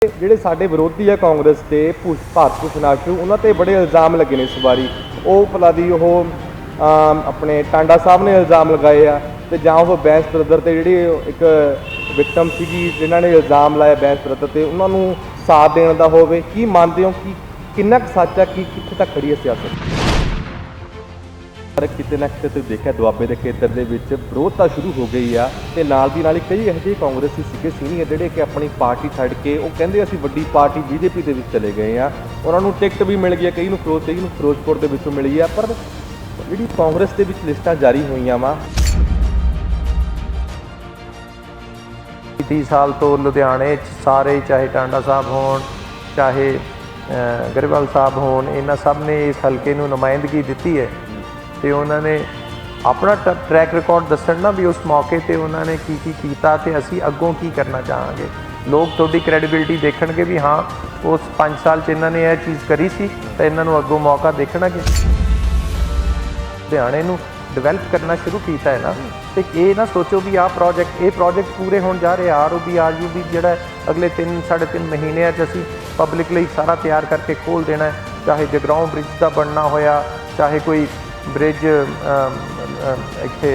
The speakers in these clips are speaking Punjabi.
ਜਿਹੜੇ ਸਾਡੇ ਵਿਰੋਧੀ ਆ ਕਾਂਗਰਸ ਤੇ ਭਾਰਤ ਭੂਸ਼ਣ ਆਸ਼ੂ, ਉਹਨਾਂ ਤੇ ਬੜੇ ਇਲਜ਼ਾਮ ਲੱਗੇ ਨੇ ਇਸ ਵਾਰੀ। ਉਹ ਭਲਾ ਦੀ ਉਹ ਆਪਣੇ ਟਾਂਡਾ ਸਾਹਿਬ ਨੇ ਇਲਜ਼ਾਮ ਲਗਾਏ ਆ, ਤੇ ਜਾਂ ਉਹ ਬੈਂਸ ਬ੍ਰਦਰ ਤੇ ਜਿਹੜੀ ਇੱਕ ਵਿਕਟਮ ਸੀਗੀ ਜਿਨ੍ਹਾਂ ਨੇ ਇਲਜ਼ਾਮ ਲਾਇਆ ਬੈਂਸ ਬ੍ਰਦਰ ਤੇ, ਉਹਨਾਂ ਨੂੰ ਸਾਥ ਦੇਣ ਦਾ ਹੋਵੇ। ਕੀ ਮੰਨਦੇ ਹੋ ਕਿ ਕਿੰਨਾ ਕੁ ਸੱਚ ਆ, ਕੀ ਕਿੱਥੇ ਤੱਕ ਖੜੀ ਹੈ ਸਿਆਸਤ? ਪਰ ਕਿਤੇ ਨਾ ਕਿਤੇ ਤੁਸੀਂ ਦੇਖਿਆ ਦੁਆਬੇ ਦੇ ਖੇਤਰ ਦੇ ਵਿੱਚ ਵਿਰੋਧਤਾ ਸ਼ੁਰੂ ਹੋ ਗਈ ਆ, ਤੇ ਨਾਲ ਦੀ ਨਾਲ ਹੀ ਕਈ ਇਹੋ ਜਿਹੇ ਕਾਂਗਰਸੀ ਸੀਗੇ ਸੀਨੀਅਰ ਜਿਹੜੇ ਕਿ ਆਪਣੀ ਪਾਰਟੀ ਛੱਡ ਕੇ ਉਹ ਕਹਿੰਦੇ ਅਸੀਂ ਵੱਡੀ ਪਾਰਟੀ BJP ਦੇ ਵਿੱਚ ਚਲੇ ਗਏ ਆ। ਉਹਨਾਂ ਨੂੰ ਟਿਕਟ ਵੀ ਮਿਲ ਗਈ, ਕਈ ਨੂੰ ਫਿਰੋਜ਼ਪੁਰ ਦੇ ਵਿੱਚੋਂ ਮਿਲੀ ਆ। ਪਰ ਜਿਹੜੀ ਕਾਂਗਰਸ ਦੇ ਵਿੱਚ ਲਿਸਟਾਂ ਜਾਰੀ ਹੋਈਆਂ ਵਾ 30 ਸਾਲ ਤੋਂ ਲੁਧਿਆਣੇ 'ਚ ਸਾਰੇ, ਚਾਹੇ ਟਾਂਡਾ ਸਾਹਿਬ ਹੋਣ ਚਾਹੇ ਗਰੇਵਾਲ ਸਾਹਿਬ ਹੋਣ, ਇਹਨਾਂ ਸਭ ਨੇ ਇਸ ਹਲਕੇ ਨੂੰ ਨੁਮਾਇੰਦਗੀ ਦਿੱਤੀ ਹੈ। ਤੇ ਉਹਨਾਂ ਨੇ ਆਪਣਾ ਟਰੈਕ ਰਿਕਾਰਡ ਦੱਸਣ ਨਾ ਵੀ ਉਸ ਮੌਕੇ ਤੇ ਉਹਨਾਂ ਨੇ ਕੀ ਕੀ ਕੀਤਾ ਤੇ ਅਸੀਂ ਅੱਗੋਂ ਕੀ ਕਰਨਾ ਚਾਹਾਂਗੇ। ਲੋਕ ਤੁਹਾਡੀ ਕ੍ਰੈਡੀਬਿਲਿਟੀ ਦੇਖਣਗੇ ਵੀ ਹਾਂ ਉਸ 5 ਸਾਲ 'ਚ ਇਹਨਾਂ ਨੇ ਇਹ ਚੀਜ਼ ਕਰੀ ਸੀ, ਤਾਂ ਇਹਨਾਂ ਨੂੰ ਅੱਗੋਂ ਮੌਕਾ ਦੇਖਣਾ ਕਿ ਲੁਧਿਆਣੇ ਨੂੰ ਡਿਵੈਲਪ ਕਰਨਾ ਸ਼ੁਰੂ ਕੀਤਾ ਹੈ ਨਾ। ਤੇ ਇਹ ਨਾ ਸੋਚੋ ਵੀ ਇਹ ਪ੍ਰੋਜੈਕਟ ਪੂਰੇ ਹੋਣ ਜਾ ਰਹੇ। ROB ਜਿਹੜਾ ਅਗਲੇ 3-3.5 ਮਹੀਨਿਆਂ 'ਚ ਅਸੀਂ ਪਬਲਿਕ ਲਈ ਸਾਰਾ ਤਿਆਰ ਕਰਕੇ ਖੋਲ੍ਹ ਦੇਣਾ ਹੈ। ਚਾਹੇ ਜਗਰਾਓਂ ਬ੍ਰਿਜ ਦਾ ਬਣਨਾ ਹੋਇਆ, ਚਾਹੇ ਕੋਈ ਬ੍ਰਿਜ ਇੱਥੇ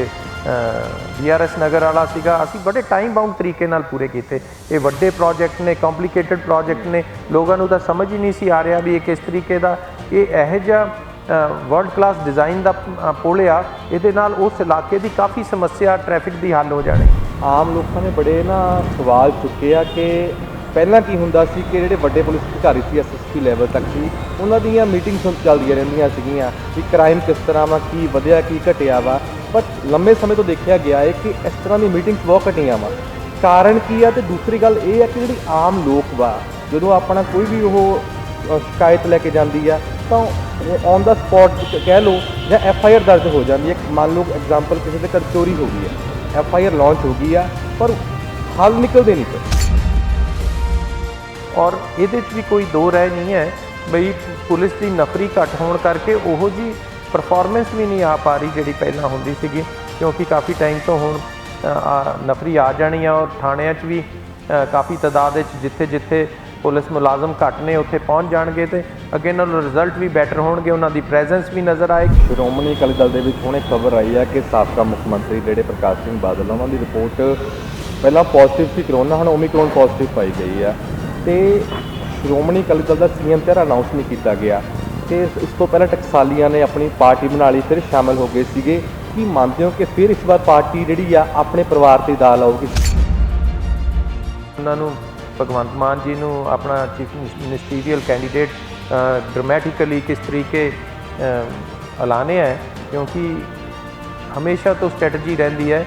GRS ਨਗਰ ਵਾਲਾ ਸੀਗਾ, ਅਸੀਂ ਬੜੇ ਟਾਈਮ ਬਾਉਂਡ ਤਰੀਕੇ ਨਾਲ ਪੂਰੇ ਕੀਤੇ। ਇਹ ਵੱਡੇ ਪ੍ਰੋਜੈਕਟ ਨੇ, ਕੰਪਲੀਕੇਟਡ ਪ੍ਰੋਜੈਕਟ ਨੇ, ਲੋਕਾਂ ਨੂੰ ਤਾਂ ਸਮਝ ਹੀ ਨਹੀਂ ਸੀ ਆ ਰਿਹਾ ਵੀ ਇਹ ਕਿਸ ਤਰੀਕੇ ਦਾ ਇਹ ਇਹੋ ਜਿਹਾ ਵਰਲਡ ਕਲਾਸ ਡਿਜ਼ਾਈਨ ਦਾ ਪੁਲ ਆ। ਇਹਦੇ ਨਾਲ ਉਸ ਇਲਾਕੇ ਦੀ ਕਾਫੀ ਸਮੱਸਿਆ ਟ੍ਰੈਫਿਕ ਦੀ ਹੱਲ ਹੋ ਜਾਣੀ। ਆਮ ਲੋਕਾਂ ਨੇ ਬੜੇ ਨਾ ਸਵਾਲ ਚੁੱਕੇ ਆ ਕਿ ਪਹਿਲਾਂ ਕੀ ਹੁੰਦਾ ਸੀ ਕਿ ਜਿਹੜੇ ਵੱਡੇ ਪੁਲਿਸ ਅਧਿਕਾਰੀ ਸੀ SSP ਲੈਵਲ ਤੱਕ ਸੀ, ਉਹਨਾਂ ਦੀਆਂ ਮੀਟਿੰਗਸ ਚੱਲਦੀਆਂ ਰਹਿੰਦੀਆਂ ਸੀਗੀਆਂ ਕਿ ਕ੍ਰਾਈਮ ਕਿਸ ਤਰ੍ਹਾਂ ਵਾ, ਕੀ ਵਧਿਆ ਕੀ ਘਟਿਆ ਵਾ। ਪਰ ਲੰਮੇ ਸਮੇਂ ਤੋਂ ਦੇਖਿਆ ਗਿਆ ਹੈ ਕਿ ਇਸ ਤਰ੍ਹਾਂ ਦੀ ਮੀਟਿੰਗਸ ਬਹੁਤ ਘਟੀਆਂ ਵਾ। ਕਾਰਨ ਕੀ ਆ? ਤੇ ਦੂਸਰੀ ਗੱਲ ਇਹ ਆ ਕਿ ਜਿਹੜੀ ਆਮ ਲੋਕ ਵਾ ਜਦੋਂ ਆਪਣਾ ਕੋਈ ਵੀ ਉਹ ਸ਼ਿਕਾਇਤ ਲੈ ਕੇ ਜਾਂਦੀ ਆ ਤਾਂ ਔਨ ਦਾ ਸਪੌਟ ਕਹਿ ਲਓ ਜਾਂ FIR ਦਰਜ ਹੋ ਜਾਂਦੀ ਹੈ। ਮੰਨ ਲਓ ਐਗਜ਼ਾਮਪਲ ਕਿਸੇ ਦੇ ਘਰ ਚੋਰੀ ਹੋ ਗਈ ਹੈ, FIR ਲਾਂਚ ਹੋ ਗਈ ਆ, ਪਰ ਹੱਲ ਨਿਕਲਦੇ ਨਹੀਂ ਪਏ। ਔਰ ਇਹਦੇ 'ਚ ਵੀ ਕੋਈ ਦੋ ਰਾਏ ਨਹੀਂ ਹੈ ਬਈ ਪੁਲਿਸ ਦੀ ਨਫਰੀ ਘੱਟ ਹੋਣ ਕਰਕੇ ਉਹੋ ਜਿਹੀ ਪਰਫਾਰਮੈਂਸ ਵੀ ਨਹੀਂ ਆ ਪਾ ਰਹੀ ਜਿਹੜੀ ਪਹਿਲਾਂ ਹੁੰਦੀ ਸੀਗੀ, ਕਿਉਂਕਿ ਕਾਫੀ ਟਾਈਮ ਤੋਂ ਹੁਣ ਨਫਰੀ ਆ ਜਾਣੀ ਆ। ਔਰ ਥਾਣਿਆਂ 'ਚ ਵੀ ਕਾਫੀ ਤਾਦਾਦ ਵਿੱਚ ਜਿੱਥੇ ਪੁਲਿਸ ਮੁਲਾਜ਼ਮ ਘੱਟ ਨੇ ਉੱਥੇ ਪਹੁੰਚ ਜਾਣਗੇ ਤੇ ਅੱਗੇ ਨਾਲੋਂ ਰਿਜ਼ਲਟ ਵੀ ਬੈਟਰ ਹੋਣਗੇ, ਉਹਨਾਂ ਦੀ ਪ੍ਰੈਜ਼ੈਂਸ ਵੀ ਨਜ਼ਰ ਆਏਗੀ। ਸ਼੍ਰੋਮਣੀ ਅਕਾਲੀ ਦਲ ਦੇ ਵਿੱਚ ਹੁਣੇ ਖਬਰ ਆਈ ਹੈ ਕਿ ਸਾਬਕਾ ਮੁੱਖ ਮੰਤਰੀ ਜਿਹੜੇ ਪ੍ਰਕਾਸ਼ ਸਿੰਘ ਬਾਦਲ, ਉਹਨਾਂ ਦੀ ਰਿਪੋਰਟ ਪਹਿਲਾਂ ਪੋਜ਼ਿਟਿਵ ਸੀ ਕਰੋਨਾ, ਹੁਣ ਓਮੀਕਰੋਨ ਪੋਜ਼ਿਟਿਵ ਪਾਈ ਗਈ ਆ। ਤੇ ਸ਼੍ਰੋਮਣੀ ਅਕਾਲੀ ਦਲ ਦਾ CM ਚਿਹਰਾ ਅਨਾਊਂਸ ਨਹੀਂ ਕੀਤਾ ਗਿਆ ਤੇ ਇਸ ਤੋਂ ਪਹਿਲਾਂ ਟਕਸਾਲੀਆਂ ਨੇ ਆਪਣੀ ਪਾਰਟੀ ਬਣਾ ਲਈ, ਫਿਰ ਸ਼ਾਮਿਲ ਹੋ ਗਏ ਸੀਗੇ। ਕੀ ਮੰਨਦੇ ਹੋ ਕਿ ਫਿਰ ਇਸ ਵਾਰ ਪਾਰਟੀ ਜਿਹੜੀ ਆ ਆਪਣੇ ਪਰਿਵਾਰ ਤੇ ਦਾਅ ਲਾਊਗੀ? ਉਹਨਾਂ ਨੂੰ ਭਗਵੰਤ ਮਾਨ ਜੀ ਨੂੰ ਆਪਣਾ ਚੀਫ ਮਿਨਿਸਟੀਰੀਅਲ ਕੈਂਡੀਡੇਟ ਡਰਾਮੈਟਿਕਲੀ ਕਿਸ ਤਰੀਕੇ ਐਲਾਨਿਆ ਹੈ, ਕਿਉਂਕਿ ਹਮੇਸ਼ਾ ਤੋਂ ਸਟ੍ਰੈਟਜੀ ਰਹਿੰਦੀ ਹੈ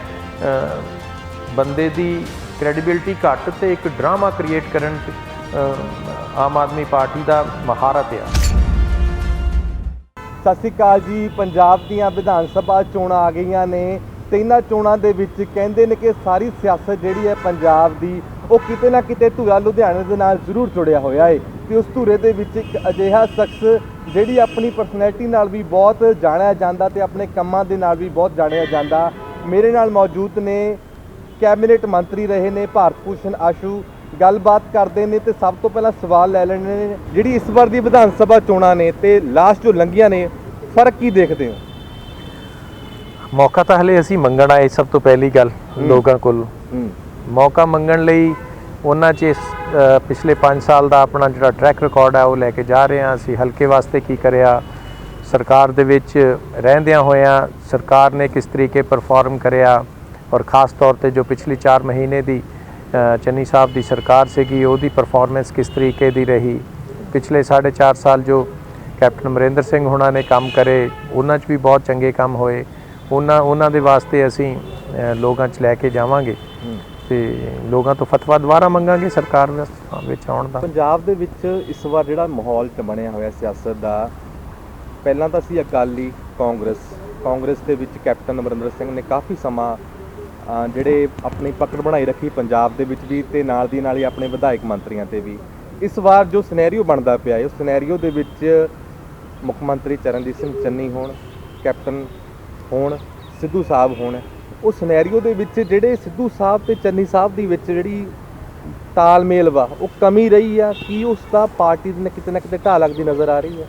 ਬੰਦੇ ਦੀ ਕ੍ਰੈਡੀਬਿਲਿਟੀ ਘੱਟ ਤੇ ਇੱਕ ਡਰਾਮਾ ਕ੍ਰੀਏਟ ਕਰਨ 'ਚ ਆਮ ਆਦਮੀ ਪਾਰਟੀ ਦਾ ਮਹਾਰਤ ਆ। ਸਤਿ ਸ਼੍ਰੀ ਅਕਾਲ ਜੀ। ਪੰਜਾਬ ਦੀਆਂ ਵਿਧਾਨ ਸਭਾ ਚੋਣਾਂ ਆ ਗਈਆਂ ਨੇ ਤੇ ਇਹਨਾਂ ਚੋਣਾਂ ਦੇ ਵਿੱਚ ਕਹਿੰਦੇ ਨੇ ਕਿ ਸਾਰੀ ਸਿਆਸਤ ਜਿਹੜੀ ਹੈ ਪੰਜਾਬ ਦੀ ਉਹ ਕਿਤੇ ਨਾ ਕਿਤੇ ਧੂਰਾ ਲੁਧਿਆਣੇ ਦੇ ਨਾਲ ਜ਼ਰੂਰ ਜੁੜਿਆ ਹੋਇਆ ਹੈ। ਤੇ ਉਸ ਧੂਰੇ ਦੇ ਵਿੱਚ ਇੱਕ ਅਜਿਹਾ ਸ਼ਖਸ ਜਿਹੜੀ ਆਪਣੀ ਪਰਸਨੈਲਿਟੀ ਨਾਲ ਵੀ ਬਹੁਤ ਜਾਣਿਆ ਜਾਂਦਾ ਤੇ ਆਪਣੇ ਕੰਮਾਂ ਦੇ ਨਾਲ ਵੀ ਬਹੁਤ ਜਾਣਿਆ ਜਾਂਦਾ, ਮੇਰੇ ਨਾਲ ਮੌਜੂਦ ਨੇ। ਕੈਬਨਿਟ ਮੰਤਰੀ ਰਹੇ ਨੇ ਭਾਰਤ ਭੂਸ਼ਣ ਆਸ਼ੂ। ਗੱਲਬਾਤ ਕਰਦੇ ਨੇ ਤੇ ਸਭ ਤੋਂ ਪਹਿਲਾਂ ਸਵਾਲ ਲੈ ਲੈਣੇ ਨੇ ਜਿਹੜੀ ਇਸ ਵਾਰ ਦੀ ਵਿਧਾਨ ਸਭਾ ਚੋਣਾਂ ਨੇ ਤੇ ਲਾਸਟ ਜੋ ਲੰਘੀਆਂ ਨੇ, ਫਰਕ ਕੀ ਦੇਖਦੇ ਹੋ? ਮੌਕਾ ਤਾਂ ਹਲੇ ਅਸੀਂ ਮੰਗਣ ਆਏ। ਸਭ ਤੋਂ ਪਹਿਲੀ ਗੱਲ ਲੋਕਾਂ ਕੋਲ ਮੌਕਾ ਮੰਗਣ ਲਈ ਉਹਨਾਂ 'ਚ ਪਿਛਲੇ 5 ਸਾਲ ਦਾ ਆਪਣਾ ਜਿਹੜਾ ਟਰੈਕ ਰਿਕਾਰਡ ਹੈ ਉਹ ਲੈ ਕੇ ਜਾ ਰਹੇ ਹਾਂ। ਅਸੀਂ ਹਲਕੇ ਵਾਸਤੇ ਕੀ ਕਰਿਆ, ਸਰਕਾਰ ਦੇ ਵਿੱਚ ਰਹਿੰਦਿਆਂ ਹੋਇਆਂ ਸਰਕਾਰ ਨੇ ਕਿਸ ਤਰੀਕੇ ਪਰਫਾਰਮ ਕਰਿਆ, ਔਰ ख़ास तौर पे जो पिछली 4 महीने ਦੀ ਚੰਨੀ ਸਾਹਿਬ ਦੀ ਸਰਕਾਰ ਸੀਗੀ ਉਹਦੀ ਪਰਫਾਰਮੈਂਸ ਕਿਸ ਤਰੀਕੇ ਦੀ ਰਹੀ। ਪਿਛਲੇ 4.5 ਸਾਲ ਜੋ ਕੈਪਟਨ ਅਮਰਿੰਦਰ ਸਿੰਘ ਹੋਣਾ ਨੇ ਕੰਮ ਕਰੇ, ਉਹਨਾਂ 'ਚ ਵੀ ਬਹੁਤ ਚੰਗੇ ਕੰਮ ਹੋਏ। ਉਹਨਾਂ ਦੇ ਵਾਸਤੇ ਅਸੀਂ ਲੋਕਾਂ 'ਚ ਲੈ ਕੇ ਜਾਵਾਂਗੇ ਤੇ ਲੋਕਾਂ ਤੋਂ ਫਤਵਾ ਦੁਬਾਰਾ ਮੰਗਾਂਗੇ ਸਰਕਾਰ ਵਿੱਚ ਆਉਣ ਦਾ। ਪੰਜਾਬ ਦੇ ਵਿੱਚ ਇਸ ਵਾਰ ਜਿਹੜਾ ਮਾਹੌਲ ਬਣਿਆ ਹੋਇਆ ਸਿਆਸਤ ਦਾ, ਪਹਿਲਾਂ ਤਾਂ ਸੀ ਅਕਾਲੀ ਕਾਂਗਰਸ ਦੇ ਵਿੱਚ ਕੈਪਟਨ ਅਮਰਿੰਦਰ ਸਿੰਘ ਨੇ ਕਾਫੀ ਸਮਾਂ ਜਿਹੜੇ ਆਪਣੀ ਪਕੜ ਬਣਾਈ ਰੱਖੀ ਪੰਜਾਬ ਦੇ ਵਿੱਚ ਵੀ ਤੇ ਨਾਲ ਦੀ ਨਾਲ ਹੀ ਆਪਣੇ ਵਿਧਾਇਕ ਮੰਤਰੀਆਂ ਤੇ ਵੀ। ਇਸ ਵਾਰ ਜੋ ਸਿਨੈਰੀਓ ਬਣਦਾ ਪਿਆ ਹੈ, ਉਸ ਸਿਨੈਰੀਓ ਦੇ ਵਿੱਚ ਮੁੱਖ ਮੰਤਰੀ ਚਰਨਜੀਤ ਸਿੰਘ ਚੰਨੀ ਹੋਣ, ਕੈਪਟਨ ਹੋਣ, ਸਿੱਧੂ ਸਾਹਿਬ ਹੋਣ, ਉਹ ਸਿਨੈਰੀਓ ਦੇ ਵਿੱਚ ਜਿਹੜੇ ਸਿੱਧੂ ਸਾਹਿਬ ਤੇ ਚੰਨੀ ਸਾਹਿਬ ਦੀ ਵਿੱਚ ਜਿਹੜੀ ਤਾਲਮੇਲ ਵਾ ਉਹ ਕਮੀ ਰਹੀ ਆ, ਕੀ ਉਸ ਦਾ ਪਾਰਟੀ ਦੇ ਕਿਤੇ ਨਾ ਕਿਤੇ ਢਾਹ ਲੱਗਦੀ ਨਜ਼ਰ ਆ ਰਹੀ ਹੈ?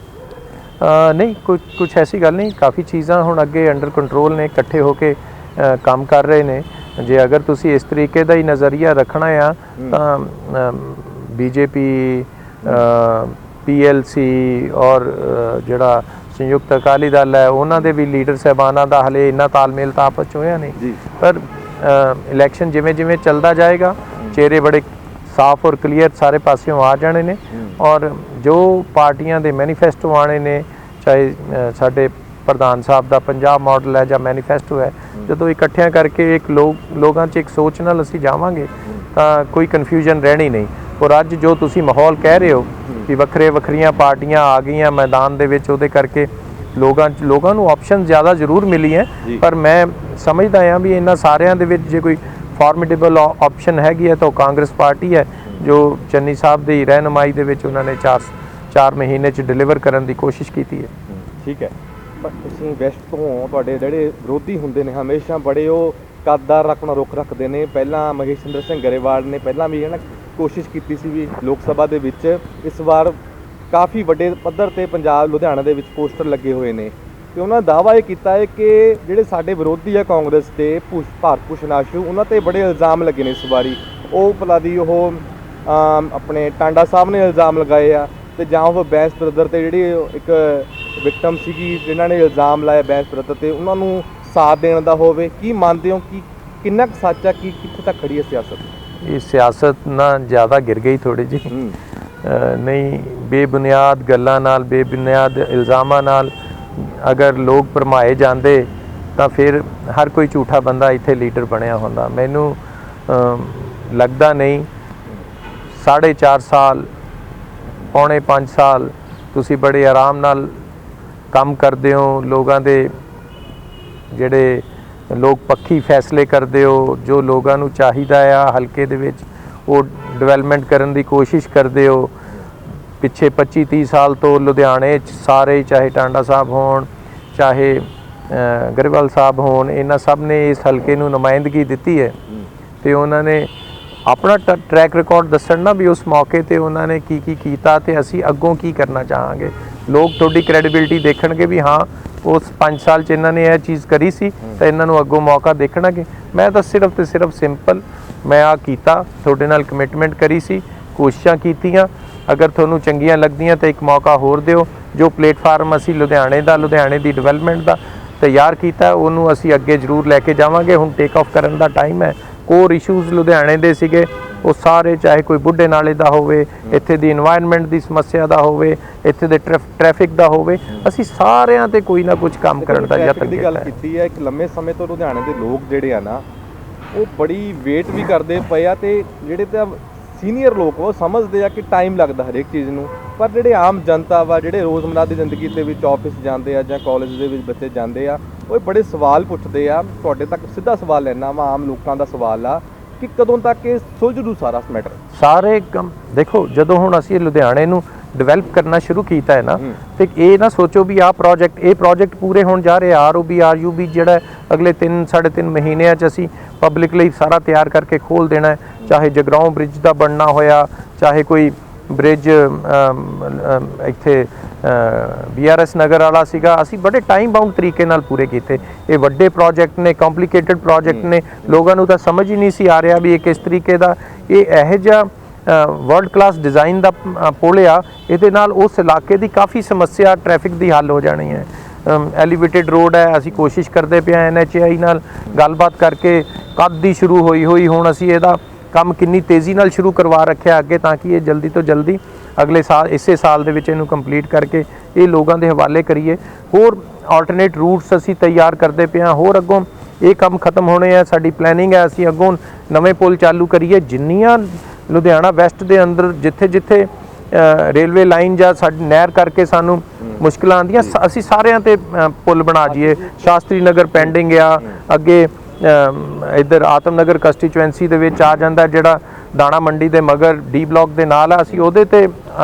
नहीं, कुछ ऐसी गल नहीं। काफ़ी चीज़ां हुण अगे अंडर कंट्रोल ने, इकट्ठे होके काम कर रहे ने। जे अगर तुसी इस तरीके का ही नज़रिया रखना आ तां बीजेपी PLC और जिहड़ा संयुक्त अकाली दल है उन्हां दे भी लीडर साहबानां दा हले इन्ना तालमेल तां आपस च होया नहीं। पर इलैक्शन जिवें जिवें चलदा जाएगा चेहरे बड़े साफ और क्लीयर सारे पासियों आ जाने ने और जो पार्टियां दे मैनीफेस्टो आने ने, चाहे साडे प्रधान साहब दा पंजाब मॉडल है जां मैनीफेस्टो है, जदों इकट्ठियां करके एक लोगां 'च एक सोच नाल असीं जावांगे तां कोई कन्फ्यूजन रहनी नहीं। और अज जो तुसीं माहौल कह रहे हो कि वक्रियां पार्टियां आ गईयां मैदान दे विच, उहदे करके लोगां नूं ऑप्शन ज़्यादा जरूर मिली है, पर मैं समझदा हां भी इन्हां सारियां दे विच जे कोई फॉर्मिडेबल ऑप्शन हैगी है तो कांग्रेस पार्टी है जो चन्नी साहब की रहनुमाई दे विच उन्होंने चार महीने च डिलीवर करने की कोशिश की है। ठीक है, पर तुसीं वैस्ट तो तुहाडे जिहड़े विरोधी हुंदे ने हमेशा बड़े वो कददार रखना रुख रखते हैं। पहला महेशिंद्र सिंह गरेवाल ने पहला भी है ना कोशिश की सी भी लोक सभा दे विच, इस बार काफ़ी वड्डे पद्धर ते पंजाब लुधियाना दे विच पोस्टर लगे हुए ने ਤੇ ਉਹਨਾਂ ਦਾਅਵਾ ਇਹ ਕੀਤਾ ਹੈ ਕਿ ਜਿਹੜੇ ਸਾਡੇ ਵਿਰੋਧੀ ਆ ਕਾਂਗਰਸ ਦੇ ਭਾਰਤ ਭੂਸ਼ਣ ਆਸ਼ੂ, ਉਹਨਾਂ ਤੇ ਬੜੇ ਇਲਜ਼ਾਮ ਲੱਗੇ ਨੇ ਇਸ ਵਾਰੀ। ਉਹ ਭਲਾ ਦੀ ਉਹ ਆਪਣੇ ਟਾਂਡਾ ਸਾਹਿਬ ਨੇ ਇਲਜ਼ਾਮ ਲਗਾਏ ਆ, ਤੇ ਜਾਂ ਉਹ ਬੈਂਸ ਬ੍ਰਦਰ ਤੇ ਜਿਹੜੀ ਇੱਕ ਵਿਕਟਮ ਸੀਗੀ ਜਿਨ੍ਹਾਂ ਨੇ ਇਲਜ਼ਾਮ ਲਾਇਆ ਬੈਂਸ ਬ੍ਰਦਰ ਤੇ, ਉਹਨਾਂ ਨੂੰ ਸਾਥ ਦੇਣ ਦਾ ਹੋਵੇ। ਕੀ ਮੰਨਦੇ ਹੋ ਕਿ ਕਿੰਨਾ ਕੁ ਸੱਚ ਆ, ਕੀ ਕਿੱਥੇ ਤੱਕ ਖੜੀ ਹੈ ਸਿਆਸਤ? ਇਹ ਸਿਆਸਤ ਨਾ ਜ਼ਿਆਦਾ ਗਿਰ ਗਈ ਥੋੜੀ ਜਿਹੀ, ਨਹੀਂ ਬੇਬੁਨਿਆਦ ਗੱਲਾਂ ਨਾਲ, ਬੇਬੁਨਿਆਦ ਇਲਜ਼ਾਮਾਂ ਨਾਲ अगर लोग भरमाए जाते तो फिर हर कोई झूठा बंदा इत्थे लीडर बनया होंदा। मैनू लगता नहीं 4.5 साल पौने 5 साल तुसी बड़े आराम नाल काम करते हो, लोगों के जिहड़े लोग पक्खी फैसले करते हो, जो लोगों नू चाहिदा आ हलके दे विच वो डिवेलपमेंट करने की कोशिश करते हो। पिछे 25-30 साल तो लुधियाने सारे, चाहे टांडा साहब होण चाहे गरेवाल साहब होण, इन्हां सब ने इस हल्के नूं नुमाइंदगी दिती है ते उन्होंने अपना ट्रैक रिकॉर्ड दस्सण ना भी उस मौके ते उन्होंने की कीता ते असीं अग्गों की करना चाहांगे। लोग तुहाडी क्रेडिबिलिटी देखणगे भी हाँ उस 5 साल च इन्होंने यह चीज़ करी सी तो इन्हों अग्गों मौका देखणगे। मैं तो सिर्फ तो सिर्फ सिंपल मैं आ कीता, तुहाडे नाल कमिटमेंट करी सी, कोशिशां कीतियां, अगर तुहानूं चंगियां लगदियां तो एक मौका होर दिओ। जो प्लेटफार्म असी लुधियाने की डिवेलपमेंट का तैयार किया उन्होंने असी अगे जरूर लैके जावांगे। हुण टेक ऑफ करन दा टाइम है। कोर इशूज़ लुधियाने दे सीगे वो सारे, चाहे कोई बुढ़े नाले का होवे, इत्थे दी इन्वायरनमेंट की समस्या का होवे, इत्थे दे ट्रैफिक का होवे, असी सारियां ते कोई ना कुछ काम करन दा यतन कीता है। एक लंबे समय तो लुधियाने दे लोग जिहड़े आ ना वो बड़ी वेट भी करते पे आ, ते जिहड़े ते सीनियर लोग वो समझते हैं कि टाइम लगता हरेक चीज़ में, पर जिहड़े आम जनता वा जिहड़े रोज़मर्रा की जिंदगी के विच ऑफिस जाते हैं जां कॉलेज के विच बच्चे जाते हैं, वो बड़े सवाल पुछते हैं। तुहाडे तक सीधा सवाल लेना वा, आम लोगों का सवाल आ कि कदों तक ये सुलझू सारा मैटर? सारे कम देखो, जदों हुण असीं लुधियाने नूं डिवेलप करना शुरू किया है ना, तो ये ना सोचो भी आ प्रोजेक्ट पूरे होने जा रहे। RUB जिहड़ा अगले 3-3.5 महीनों असी पब्लिक लई सारा तैयार करके खोल देना है। चाहे जगराओं ब्रिज का बनना होया, चाहे कोई ब्रिज इत्थे BRS नगर वाला सीगा, असी बड़े टाइम बाउंड तरीके नाल पूरे किए। ये वड्डे प्रोजेक्ट ने, कॉम्प्लीकेटेड प्रोजेक्ट ने, लोगों को तो समझ ही नहीं सी आ रहा भी ये किस तरीके का ये इहो जिहा वर्ल्ड क्लास डिज़ाइन का पुल आ, ये उस इलाके की काफ़ी समस्या ट्रैफिक की हल हो जानी है। एलीवेटेड रोड है, असी कोशिश करते पे NHAI नाल गलबात करके कद दी शुरू हुई हुण असी इहदा काम किन्नी तेज़ी नाल शुरू करवा रखा अगे, ताकि ये जल्दी तो जल्दी अगले साल इसे साल दे विच इहनूं कंप्लीट करके ये लोगों के हवाले करिए। होर आल्टरनेट रूट्स असी तैयार करते पे हाँ, होर अगों ये काम खत्म होने है। साडी प्लैनिंग है असी अगों नवे पुल चालू करिए। जिन्नियां लुधियाना वैस्ट के अंदर जिथे जिथे रेलवे लाइन जां साडी नहर करके सानू मुश्किल आंदियां, असी सारियां ते पुल बना जीए। शास्त्री नगर पेंडिंग आ, अगे इधर आतम नगर कंस्टीचुएंसी दे विच आ जांदा जिहड़ा दाणा मंडी दे मगर D ब्लॉक दे नाल असी उहदे ते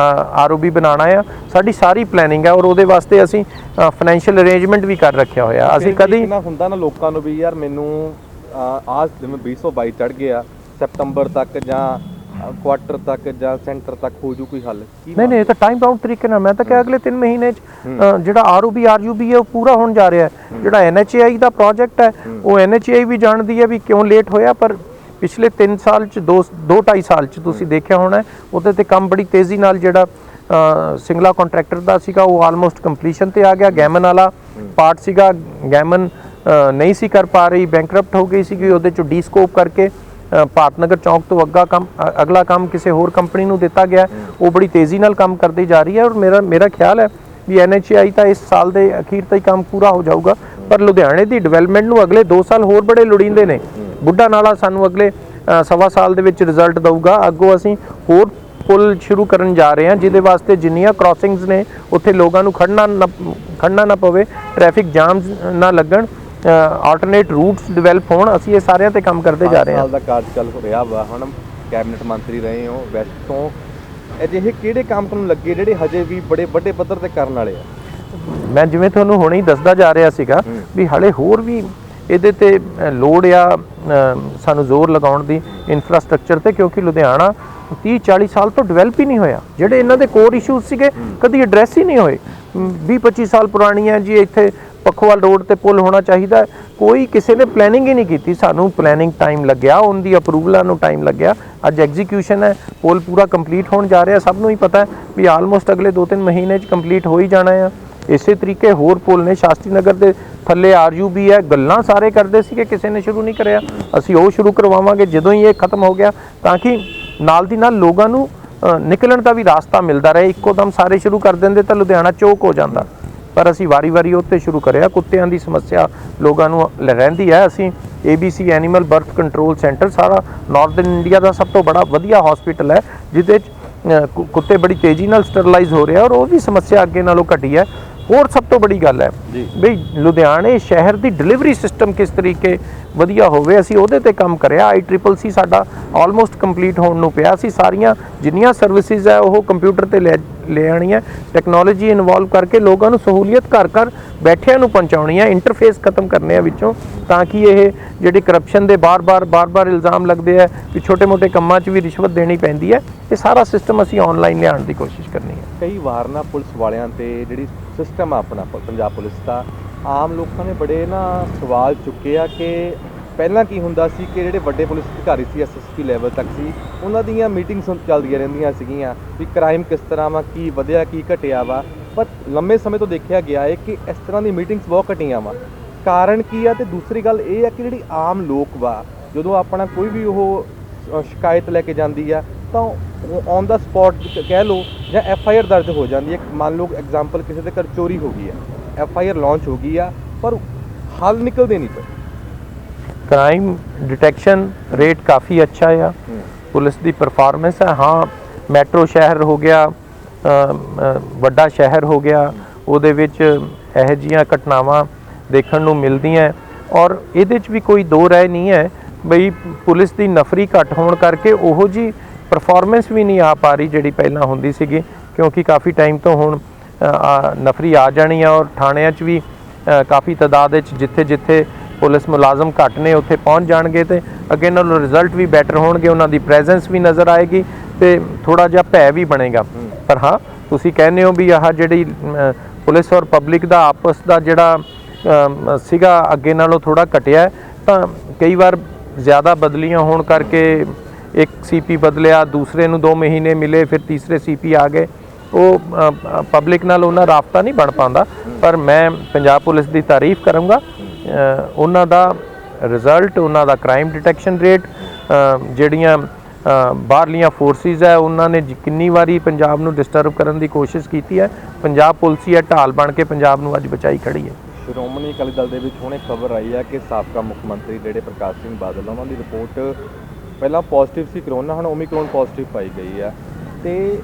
ROB बनाना है। साडी सारी प्लैनिंग है और उहदे वास्ते असी फाइनैंशियल अरेंजमेंट भी कर रखिया होया। असी कदी ना हुंदा ना लोकां नूं भी यार मैनू आज जिवें 2022 चढ़ गया सितंबर तक जां ਕੁਆਟਰ ਤੱਕ ਜਾਂ ਸੈਂਟਰ ਤੱਕ ਹੋ ਜੂ ਕੋਈ ਹੱਲ? ਨਹੀਂ ਇਹ ਤਾਂ ਟਾਈਮ ਬਾਉਂਡ ਤਰੀਕੇ ਨਾਲ, ਮੈਂ ਤਾਂ ਕਿਹਾ ਅਗਲੇ 3 ਮਹੀਨੇ 'ਚ ਜਿਹੜਾ ਆਰਓਬੀ ਆਰਯੂਬੀ ਹੈ ਉਹ ਪੂਰਾ ਹੋਣ ਜਾ ਰਿਹਾ ਹੈ। ਜਿਹੜਾ NHAI ਦਾ ਪ੍ਰੋਜੈਕਟ ਹੈ ਉਹ NHAI ਵੀ ਜਾਣਦੀ ਹੈ ਵੀ ਕਿਉਂ ਲੇਟ ਹੋਇਆ, ਪਰ ਪਿਛਲੇ 3 ਸਾਲ 'ਚ 2-2.5 ਸਾਲ 'ਚ ਤੁਸੀਂ ਦੇਖਿਆ ਹੋਣਾ ਉਹਦੇ ਤੇ ਕੰਮ ਬੜੀ ਤੇਜ਼ੀ ਨਾਲ ਜਿਹੜਾ ਸਿੰਗਲਾ ਕੰਟਰੈਕਟਰ ਦਾ ਸੀਗਾ ਉਹ ਆਲਮੋਸਟ ਕੰਪਲੀਸ਼ਨ ਤੇ ਆ ਗਿਆ। ਗੈਮਨ ਵਾਲਾ ਪਾਰਟ ਸੀਗਾ, ਗੈਮਨ ਨਹੀਂ ਸੀ ਕਰ ਪਾ ਰਹੀ, ਬੈਂਕਰਪਟ ਹੋ ਗਈ ਸੀਗੀ, ਉਹਦੇ 'ਚੋਂ ਡੀਸਕੋਪ ਕਰਕੇ ਭਾਰਤਨਗਰ ਚੌਂਕ ਤੋਂ ਅਗਲਾ ਕੰਮ ਕਿਸੇ ਹੋਰ ਕੰਪਨੀ ਨੂੰ ਦਿੱਤਾ ਗਿਆ। ਉਹ ਬੜੀ ਤੇਜ਼ੀ ਨਾਲ ਕੰਮ ਕਰਦੀ ਜਾ ਰਹੀ ਹੈ ਔਰ ਮੇਰਾ ਖਿਆਲ ਹੈ ਵੀ NHAI ਤਾਂ ਇਸ ਸਾਲ ਦੇ ਅਖੀਰ ਤੱਕ ਕੰਮ ਪੂਰਾ ਹੋ ਜਾਊਗਾ। ਪਰ ਲੁਧਿਆਣੇ ਦੀ ਡਿਵੈਲਪਮੈਂਟ ਨੂੰ ਅਗਲੇ 2 ਸਾਲ ਹੋਰ ਬੜੇ ਲੋੜੀਂਦੇ ਨੇ। ਬੁੱਢਾ ਨਾਲਾ ਸਾਨੂੰ ਅਗਲੇ 1.25 ਸਾਲ ਦੇ ਵਿੱਚ ਰਿਜ਼ਲਟ ਦਊਗਾ। ਅੱਗੋਂ ਅਸੀਂ ਹੋਰ ਪੁਲ ਸ਼ੁਰੂ ਕਰਨ ਜਾ ਰਹੇ ਹਾਂ ਜਿਹਦੇ ਵਾਸਤੇ ਜਿੰਨੀਆਂ ਕ੍ਰਾਸਿੰਗਸ ਨੇ ਉੱਥੇ ਲੋਕਾਂ ਨੂੰ ਖੜਨਾ ਨਾ ਪਵੇ, ਟ੍ਰੈਫਿਕ ਜਾਮ ਨਾ ਲੱਗਣ, ਆਲਟਰਨੇਟ ਰੂਟਸ ਡਿਵੈਲਪ ਹੋਣ। ਅਸੀਂ ਇਹ ਸਾਰਿਆਂ ਤੇ ਕੰਮ ਕਰਦੇ ਜਾ ਰਹੇ ਹਾਂ। ਸਾਲ ਦਾ ਕਾਰਜਕਾਲ ਹੋ ਰਿਹਾ ਵਾ, ਹੁਣ ਕੈਬਨਿਟ ਮੰਤਰੀ ਰਹੇ ਹੋ ਵੈਸਟ ਤੋਂ, ਅਜਿਹੇ ਕਿਹੜੇ ਕੰਮ ਤੁਹਾਨੂੰ ਲੱਗੇ ਜਿਹੜੇ ਹਜੇ ਵੀ ਬੜੇ ਵੱਡੇ ਪੱਧਰ ਤੇ ਕਰਨ ਵਾਲੇ ਆ? ਮੈਂ ਜਿਵੇਂ ਤੁਹਾਨੂੰ ਹੁਣੇ ਹੀ ਦੱਸਦਾ ਜਾ ਰਿਹਾ ਸੀਗਾ ਵੀ ਹਾਲੇ ਹੋਰ ਵੀ ਇਹਦੇ ਤੇ ਲੋੜ ਆ ਸਾਨੂੰ ਜ਼ੋਰ ਲਗਾਉਣ ਦੀ ਇਨਫਰਾਸਟ੍ਰਕਚਰ ਤੇ, ਕਿਉਂਕਿ ਲੁਧਿਆਣਾ 30-40 ਸਾਲ ਤੋਂ ਡਿਵੈਲਪ ਹੀ ਨਹੀਂ ਹੋਇਆ। ਜਿਹੜੇ ਇਹਨਾਂ ਦੇ ਕੋਰ ਇਸ਼ੂਜ਼ ਸੀਗੇ ਕਦੀ ਐਡਰੈਸ ਹੀ ਨਹੀਂ ਹੋਏ। 20-25 ਸਾਲ ਪੁਰਾਣੀ ਹੈ ਜੀ, ਇੱਥੇ ਪੱਖੋਵਾਲ ਰੋਡ ਤੇ ਪੁਲ ਹੋਣਾ ਚਾਹੀਦਾ, ਕੋਈ ਕਿਸੇ ਨੇ ਪਲੈਨਿੰਗ ਹੀ ਨਹੀਂ ਕੀਤੀ। ਸਾਨੂੰ ਪਲੈਨਿੰਗ ਟਾਈਮ ਲੱਗਿਆ, ਉਹਦੀ ਅਪਰੂਵਲਾਂ ਨੂੰ ਟਾਈਮ ਲੱਗਿਆ, ਅੱਜ ਐਗਜ਼ੀਕਿਊਸ਼ਨ ਹੈ, ਪੁਲ ਪੂਰਾ ਕੰਪਲੀਟ ਹੋਣ ਜਾ ਰਿਹਾ। ਸਭ ਨੂੰ ਹੀ ਪਤਾ ਹੈ ਵੀ ਆਲਮੋਸਟ ਅਗਲੇ 2-3 ਮਹੀਨੇ 'ਚ ਕੰਪਲੀਟ ਹੋ ਹੀ ਜਾਣਾ ਆ। ਇਸੇ ਤਰੀਕੇ ਹੋਰ ਪੁਲ ਨੇ, ਸ਼ਾਸਤਰੀ ਨਗਰ ਦੇ ਥੱਲੇ RUB ਹੈ, ਗੱਲਾਂ ਸਾਰੇ ਕਰਦੇ ਸੀ ਕਿ ਕਿਸੇ ਨੇ ਸ਼ੁਰੂ ਨਹੀਂ ਕਰਿਆ, ਅਸੀਂ ਉਹ ਸ਼ੁਰੂ ਕਰਵਾਵਾਂਗੇ ਜਦੋਂ ਹੀ ਇਹ ਖਤਮ ਹੋ ਗਿਆ, ਤਾਂ ਕਿ ਨਾਲ ਦੀ ਨਾਲ ਲੋਕਾਂ ਨੂੰ ਨਿਕਲਣ ਦਾ ਵੀ ਰਾਸਤਾ ਮਿਲਦਾ ਰਹੇ। ਇੱਕੋ ਦਮ ਸਾਰੇ ਸ਼ੁਰੂ ਕਰ ਦਿੰਦੇ ਤਾਂ ਲੁਧਿਆਣਾ ਚੌਕ ਹੋ ਜਾਂਦਾ, ਪਰ ਅਸੀਂ ਵਾਰੀ-ਵਾਰੀ ਉੱਤੇ ਸ਼ੁਰੂ ਕਰਿਆ। ਕੁੱਤਿਆਂ ਦੀ ਸਮੱਸਿਆ ਲੋਕਾਂ ਨੂੰ ਰਹਿੰਦੀ ਹੈ। ਅਸੀਂ ABC animal birth control centre, ਸਾਰਾ ਨਾਰਥਰਨ ਇੰਡੀਆ ਦਾ ਸਭ ਤੋਂ ਬੜਾ ਵਧੀਆ ਹਸਪੀਟਲ ਹੈ ਜਿਹਦੇ 'ਚ ਕੁੱਤੇ ਬੜੀ ਤੇਜ਼ੀ ਨਾਲ ਸਟਰਲਾਈਜ਼ ਹੋ ਰਿਹਾ ਔਰ ਉਹ ਵੀ ਸਮੱਸਿਆ ਅੱਗੇ ਨਾਲੋਂ ਘਟੀ ਹੈ। ਹੋਰ ਸਭ ਤੋਂ ਬੜੀ ਗੱਲ ਹੈ ਬਈ ਲੁਧਿਆਣੇ ਸ਼ਹਿਰ ਦੀ ਡਿਲੀਵਰੀ ਸਿਸਟਮ ਕਿਸ ਤਰੀਕੇ ਵਧੀਆ ਹੋਵੇ, ਅਸੀਂ ਉਹਦੇ ਤੇ ਕੰਮ ਕਰਿਆ। ICCC ਸਾਡਾ ਆਲਮੋਸਟ ਕੰਪਲੀਟ ਹੋਣ ਨੂੰ ਪਿਆ। ਅਸੀਂ ਸਾਰੀਆਂ ਜਿੰਨੀਆਂ ਸਰਵਿਸਿਜ਼ ਹੈ ਉਹ ਕੰਪਿਊਟਰ ਤੇ ਲੈ ਆਉਣੀਆਂ, ਟੈਕਨੋਲੋਜੀ ਇਨਵੋਲਵ ਕਰਕੇ ਲੋਕਾਂ ਨੂੰ ਸਹੂਲੀਅਤ ਘਰ ਬੈਠਿਆਂ ਨੂੰ ਪਹੁੰਚਾਉਣੀ ਹੈ, ਇੰਟਰਫੇਸ ਖਤਮ ਕਰਨੇ ਆ ਵਿੱਚੋਂ, ਤਾਂ ਕਿ ਇਹ ਜਿਹੜੇ ਕਰਪਸ਼ਨ ਦੇ ਬਾਰ-ਬਾਰ ਇਲਜ਼ਾਮ ਲੱਗਦੇ ਆ ਕਿ ਛੋਟੇ-ਮੋਟੇ ਕੰਮਾਂ 'ਚ ਵੀ ਰਿਸ਼ਵਤ ਦੇਣੀ ਪੈਂਦੀ ਹੈ, ਇਹ ਸਾਰਾ ਸਿਸਟਮ ਅਸੀਂ ਆਨਲਾਈਨ ਲਿਆਉਣ ਦੀ ਕੋਸ਼ਿਸ਼ ਕਰਨੀ ਹੈ। ਕਈ ਵਾਰ ਨਾ ਪੁਲਿਸ ਵਾਲਿਆਂ ਤੇ ਜਿਹੜੀ ਸਿਸਟਮ ਆ ਆਪਣਾ ਪੰਜਾਬ ਪੁਲਿਸ ਦਾ, ਆਮ ਲੋਕਾਂ ਨੇ ਬੜੇ ਨਾ ਸਵਾਲ ਚੁੱਕੇ ਆ ਕਿ ਪਹਿਲਾਂ ਕੀ ਹੁੰਦਾ ਸੀ ਕਿ ਜਿਹੜੇ ਵੱਡੇ ਪੁਲਿਸ ਅਧਿਕਾਰੀ ਸੀ SSP ਲੈਵਲ ਤੱਕ ਸੀ, ਉਹਨਾਂ ਦੀਆਂ ਮੀਟਿੰਗਸ ਚੱਲਦੀਆਂ ਰਹਿੰਦੀਆਂ ਸੀਗੀਆਂ ਵੀ ਕ੍ਰਾਈਮ ਕਿਸ ਤਰ੍ਹਾਂ ਵਾ, ਕੀ ਵਧਿਆ ਕੀ ਘਟਿਆ ਵਾ। ਪਰ ਲੰਮੇ ਸਮੇਂ ਤੋਂ ਦੇਖਿਆ ਗਿਆ ਹੈ ਕਿ ਇਸ ਤਰ੍ਹਾਂ ਦੀ ਮੀਟਿੰਗਸ ਬਹੁਤ ਘਟੀਆਂ ਵਾ। ਕਾਰਨ ਕੀ ਆ? ਤੇ ਦੂਸਰੀ ਗੱਲ ਇਹ ਆ ਕਿ ਜਿਹੜੀ ਆਮ ਲੋਕ ਵਾ, ਜਦੋਂ ਆਪਣਾ ਕੋਈ ਵੀ ਉਹ ਸ਼ਿਕਾਇਤ ਲੈ ਕੇ ਜਾਂਦੀ ਆ ਤਾਂ ਔਨ ਦਾ ਸਪੌਟ ਕਹਿ ਲਓ ਜਾਂ FIR ਦਰਜ ਹੋ ਜਾਂਦੀ ਹੈ। ਮੰਨ ਲਓ ਐਗਜ਼ਾਮਪਲ ਕਿਸੇ ਦੇ ਘਰ ਚੋਰੀ ਹੋ ਗਈ ਹੈ, FIR ਲਾਂਚ ਹੋ ਗਈ ਆ, ਪਰ ਹੱਲ ਨਿਕਲਦੇ ਨਹੀਂ ਪਏ। ਕ੍ਰਾਈਮ ਡਿਟੈਕਸ਼ਨ ਰੇਟ ਕਾਫੀ ਅੱਛਾ ਆ, ਪੁਲਿਸ ਦੀ ਪਰਫਾਰਮੈਂਸ ਹੈ। ਹਾਂ, ਮੈਟਰੋ ਸ਼ਹਿਰ ਹੋ ਗਿਆ, ਵੱਡਾ ਸ਼ਹਿਰ ਹੋ ਗਿਆ, ਉਹਦੇ ਵਿੱਚ ਇਹੋ ਜਿਹੀਆਂ ਘਟਨਾਵਾਂ ਦੇਖਣ ਨੂੰ ਮਿਲਦੀਆਂ ਔਰ ਇਹਦੇ 'ਚ ਵੀ ਕੋਈ ਦੋ ਰਾਏ ਨਹੀਂ ਹੈ ਬਈ ਪੁਲਿਸ ਦੀ ਨਫਰੀ ਘੱਟ ਹੋਣ ਕਰਕੇ ਉਹੋ ਜੀ ਪਰਫਾਰਮੈਂਸ ਵੀ ਨਹੀਂ ਆ ਪਾ ਰਹੀ ਜਿਹੜੀ ਪਹਿਲਾਂ ਹੁੰਦੀ ਸੀਗੀ, ਕਿਉਂਕਿ ਕਾਫੀ ਟਾਈਮ ਤੋਂ ਹੁਣ ਨਫਰੀ ਆ ਜਾਣੀ ਆ ਔਰ ਥਾਣਿਆਂ 'ਚ ਵੀ ਕਾਫੀ ਤਾਦਾਦ ਵਿੱਚ ਜਿੱਥੇ ਪੁਲਿਸ ਮੁਲਾਜ਼ਮ ਘੱਟ ਨੇ ਉੱਥੇ ਪਹੁੰਚ ਜਾਣਗੇ ਤੇ ਅੱਗੇ ਨਾਲੋਂ ਰਿਜ਼ਲਟ ਵੀ ਬੈਟਰ ਹੋਣਗੇ, ਉਹਨਾਂ ਦੀ ਪ੍ਰੈਜ਼ੈਂਸ ਵੀ ਨਜ਼ਰ ਆਏਗੀ ਤੇ ਥੋੜਾ ਜਿਹਾ ਭੈ ਵੀ ਬਣੇਗਾ। ਪਰ ਹਾਂ, ਤੁਸੀਂ ਕਹਿੰਦੇ ਹੋ ਵੀ ਆਹ ਜਿਹੜੀ ਪੁਲਿਸ ਔਰ ਪਬਲਿਕ ਦਾ ਆਪਸ ਦਾ ਜਿਹੜਾ ਸੀਗਾ ਅੱਗੇ ਨਾਲੋਂ ਥੋੜਾ ਘਟਿਆ, ਤਾਂ ਕਈ ਵਾਰ ਜ਼ਿਆਦਾ ਬਦਲੀਆਂ ਹੋਣ ਕਰਕੇ ਇੱਕ CP ਬਦਲਿਆ, ਦੂਸਰੇ ਨੂੰ 2 ਮਹੀਨੇ ਮਿਲੇ, ਫਿਰ ਤੀਸਰੇ CP ਆ ਗਏ, ਉਹ ਪਬਲਿਕ ਨਾਲ ਉਹਨਾਂ ਰਾਬਤਾ ਨਹੀਂ ਬਣ ਪਾਉਂਦਾ। ਪਰ ਮੈਂ ਪੰਜਾਬ ਪੁਲਿਸ ਦੀ ਤਾਰੀਫ ਕਰਾਂਗਾ, ਉਹਨਾਂ ਦਾ ਰਿਜ਼ਲਟ, ਉਹਨਾਂ ਦਾ ਕ੍ਰਾਈਮ ਡਿਟੈਕਸ਼ਨ ਰੇਟ, ਜਿਹੜੀਆਂ ਬਾਹਰਲੀਆਂ ਫੋਰਸਿਸ ਹੈ ਉਹਨਾਂ ਨੇ ਕਿੰਨੀ ਵਾਰੀ ਪੰਜਾਬ ਨੂੰ ਡਿਸਟਰਬ ਕਰਨ ਦੀ ਕੋਸ਼ਿਸ਼ ਕੀਤੀ ਹੈ, ਪੰਜਾਬ ਪੁਲਿਸ ਹੀ ਹੈ ਢਾਲ ਬਣ ਕੇ ਪੰਜਾਬ ਨੂੰ ਅੱਜ ਬਚਾਈ ਖੜੀ ਹੈ। ਸ਼੍ਰੋਮਣੀ ਅਕਾਲੀ ਦਲ ਦੇ ਵਿੱਚ ਹੁਣੇ ਖਬਰ ਆਈ ਹੈ ਕਿ ਸਾਬਕਾ ਮੁੱਖ ਮੰਤਰੀ ਜਿਹੜੇ ਪ੍ਰਕਾਸ਼ ਸਿੰਘ ਬਾਦਲ, ਉਹਨਾਂ ਦੀ ਰਿਪੋਰਟ ਪਹਿਲਾਂ ਪੋਜ਼ਿਟਿਵ ਸੀ ਕਰੋਨਾ, ਹੁਣ ਓਮਿਕਰੋਨ ਪੋਜ਼ਿਟਿਵ ਪਾਈ ਗਈ ਆ ਤੇ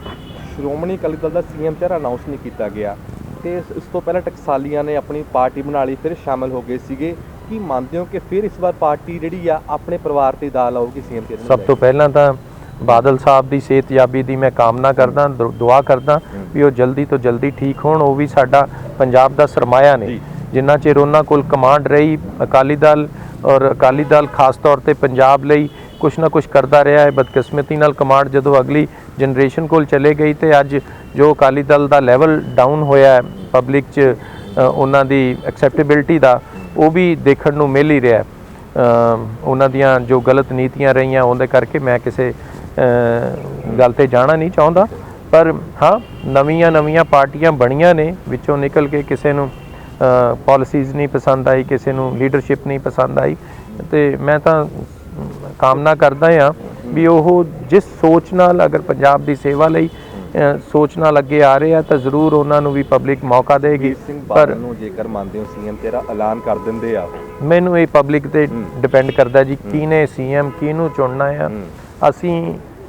ਸ਼੍ਰੋਮਣੀ ਅਕਾਲੀ ਦਲ ਦਾ CM ਚਿਹਰਾ ਅਨਾਉਂਸ ਨਹੀਂ ਕੀਤਾ ਗਿਆ ਤੇ ਇਸ ਤੋਂ ਪਹਿਲਾਂ ਟਕਸਾਲੀਆਂ ਨੇ ਆਪਣੀ ਪਾਰਟੀ ਬਣਾ ਲਈ, ਫਿਰ ਸ਼ਾਮਲ ਹੋ ਗਏ ਸੀਗੇ। ਕੀ ਮੰਨਦੇ ਹੋ ਕਿ ਫਿਰ ਇਸ ਵਾਰ ਪਾਰਟੀ ਜਿਹੜੀ ਆ ਆਪਣੇ ਪਰਿਵਾਰ ਤੇ ਦਾਅ ਲਾਊਗੀ CM ਚਿਹਰੇ? ਸਭ ਤੋਂ ਪਹਿਲਾਂ ਤਾਂ ਬਾਦਲ ਸਾਹਿਬ ਦੀ ਸਿਹਤਯਾਬੀ ਦੀ ਮੈਂ ਕਾਮਨਾ ਕਰਦਾ, ਦੁਆ ਕਰਦਾ ਵੀ ਉਹ ਜਲਦੀ ਤੋਂ ਜਲਦੀ ਠੀਕ ਹੋਣ। ਉਹ ਵੀ ਸਾਡਾ ਪੰਜਾਬ ਦਾ ਸਰਮਾਇਆ ਨੇ, ਜਿੰਨਾ ਚਿਰ ਉਹਨਾਂ ਕੋਲ ਕਮਾਂਡ ਰਹੀ ਅਕਾਲੀ ਦਲ ਔਰ ਅਕਾਲੀ ਦਲ ਖਾਸ ਤੌਰ ਤੇ ਪੰਜਾਬ ਲਈ ਕੁਛ ਨਾ ਕੁਛ ਕਰਦਾ ਰਿਹਾ ਹੈ। ਬਦਕਿਸਮਤੀ ਨਾਲ ਕਮਾਂਡ ਜਦੋਂ ਅਗਲੀ ਜਨਰੇਸ਼ਨ ਕੋਲ ਚਲੇ ਗਈ ਤੇ ਅੱਜ ਜੋ ਅਕਾਲੀ ਦਲ ਦਾ ਲੈਵਲ ਡਾਊਨ ਹੋਇਆ ਪਬਲਿਕ 'ਚ ਉਹਨਾਂ ਦੀ ਐਕਸੈਪਟੇਬਿਲਿਟੀ ਦਾ, ਉਹ ਵੀ ਦੇਖਣ ਨੂੰ ਮਿਲ ਹੀ ਰਿਹਾ। ਉਹਨਾਂ ਦੀਆਂ ਜੋ ਗਲਤ ਨੀਤੀਆਂ ਰਹੀਆਂ ਉਹਦੇ ਕਰਕੇ ਮੈਂ ਕਿਸੇ ਗੱਲ ਤੇ ਜਾਣਾ ਨਹੀਂ ਚਾਹੁੰਦਾ। ਪਰ ਹਾਂ, ਨਵੀਆਂ ਪਾਰਟੀਆਂ ਬਣੀਆਂ ਨੇ, ਵਿੱਚੋਂ ਨਿਕਲ ਕੇ ਕਿਸੇ ਨੂੰ ਪਾਲਿਸੀਜ਼ ਨਹੀਂ ਪਸੰਦ ਆਈ, ਕਿਸੇ ਨੂੰ ਲੀਡਰਸ਼ਿਪ ਨਹੀਂ ਪਸੰਦ ਆਈ, ਤੇ ਮੈਂ ਤਾਂ ਕਾਮਨਾ ਕਰਦਾ ਹਾਂ ਵੀ ਉਹ ਜਿਸ ਸੋਚ ਨਾਲ ਅਗਰ ਪੰਜਾਬ ਦੀ ਸੇਵਾ ਲਈ ਸੋਚ ਨਾਲ ਅੱਗੇ ਆ ਰਹੇ ਆ ਤਾਂ ਜ਼ਰੂਰ ਉਹਨਾਂ ਨੂੰ ਵੀ ਪਬਲਿਕ ਮੌਕਾ ਦੇਗੀ। ਪਰ ਨੂੰ ਜੇਕਰ ਮੰਨਦੇ ਹੋ ਸੀਐਮ ਤੇਰਾ ਐਲਾਨ ਕਰ ਦਿੰਦੇ ਆ, ਮੈਨੂੰ ਇਹ ਪਬਲਿਕ ਤੇ ਡਿਪੈਂਡ ਕਰਦਾ ਜੀ ਕਿਹਨੇ ਸੀਐਮ ਕਿਹਨੂੰ ਚੁਣਨਾ ਆ। ਅਸੀਂ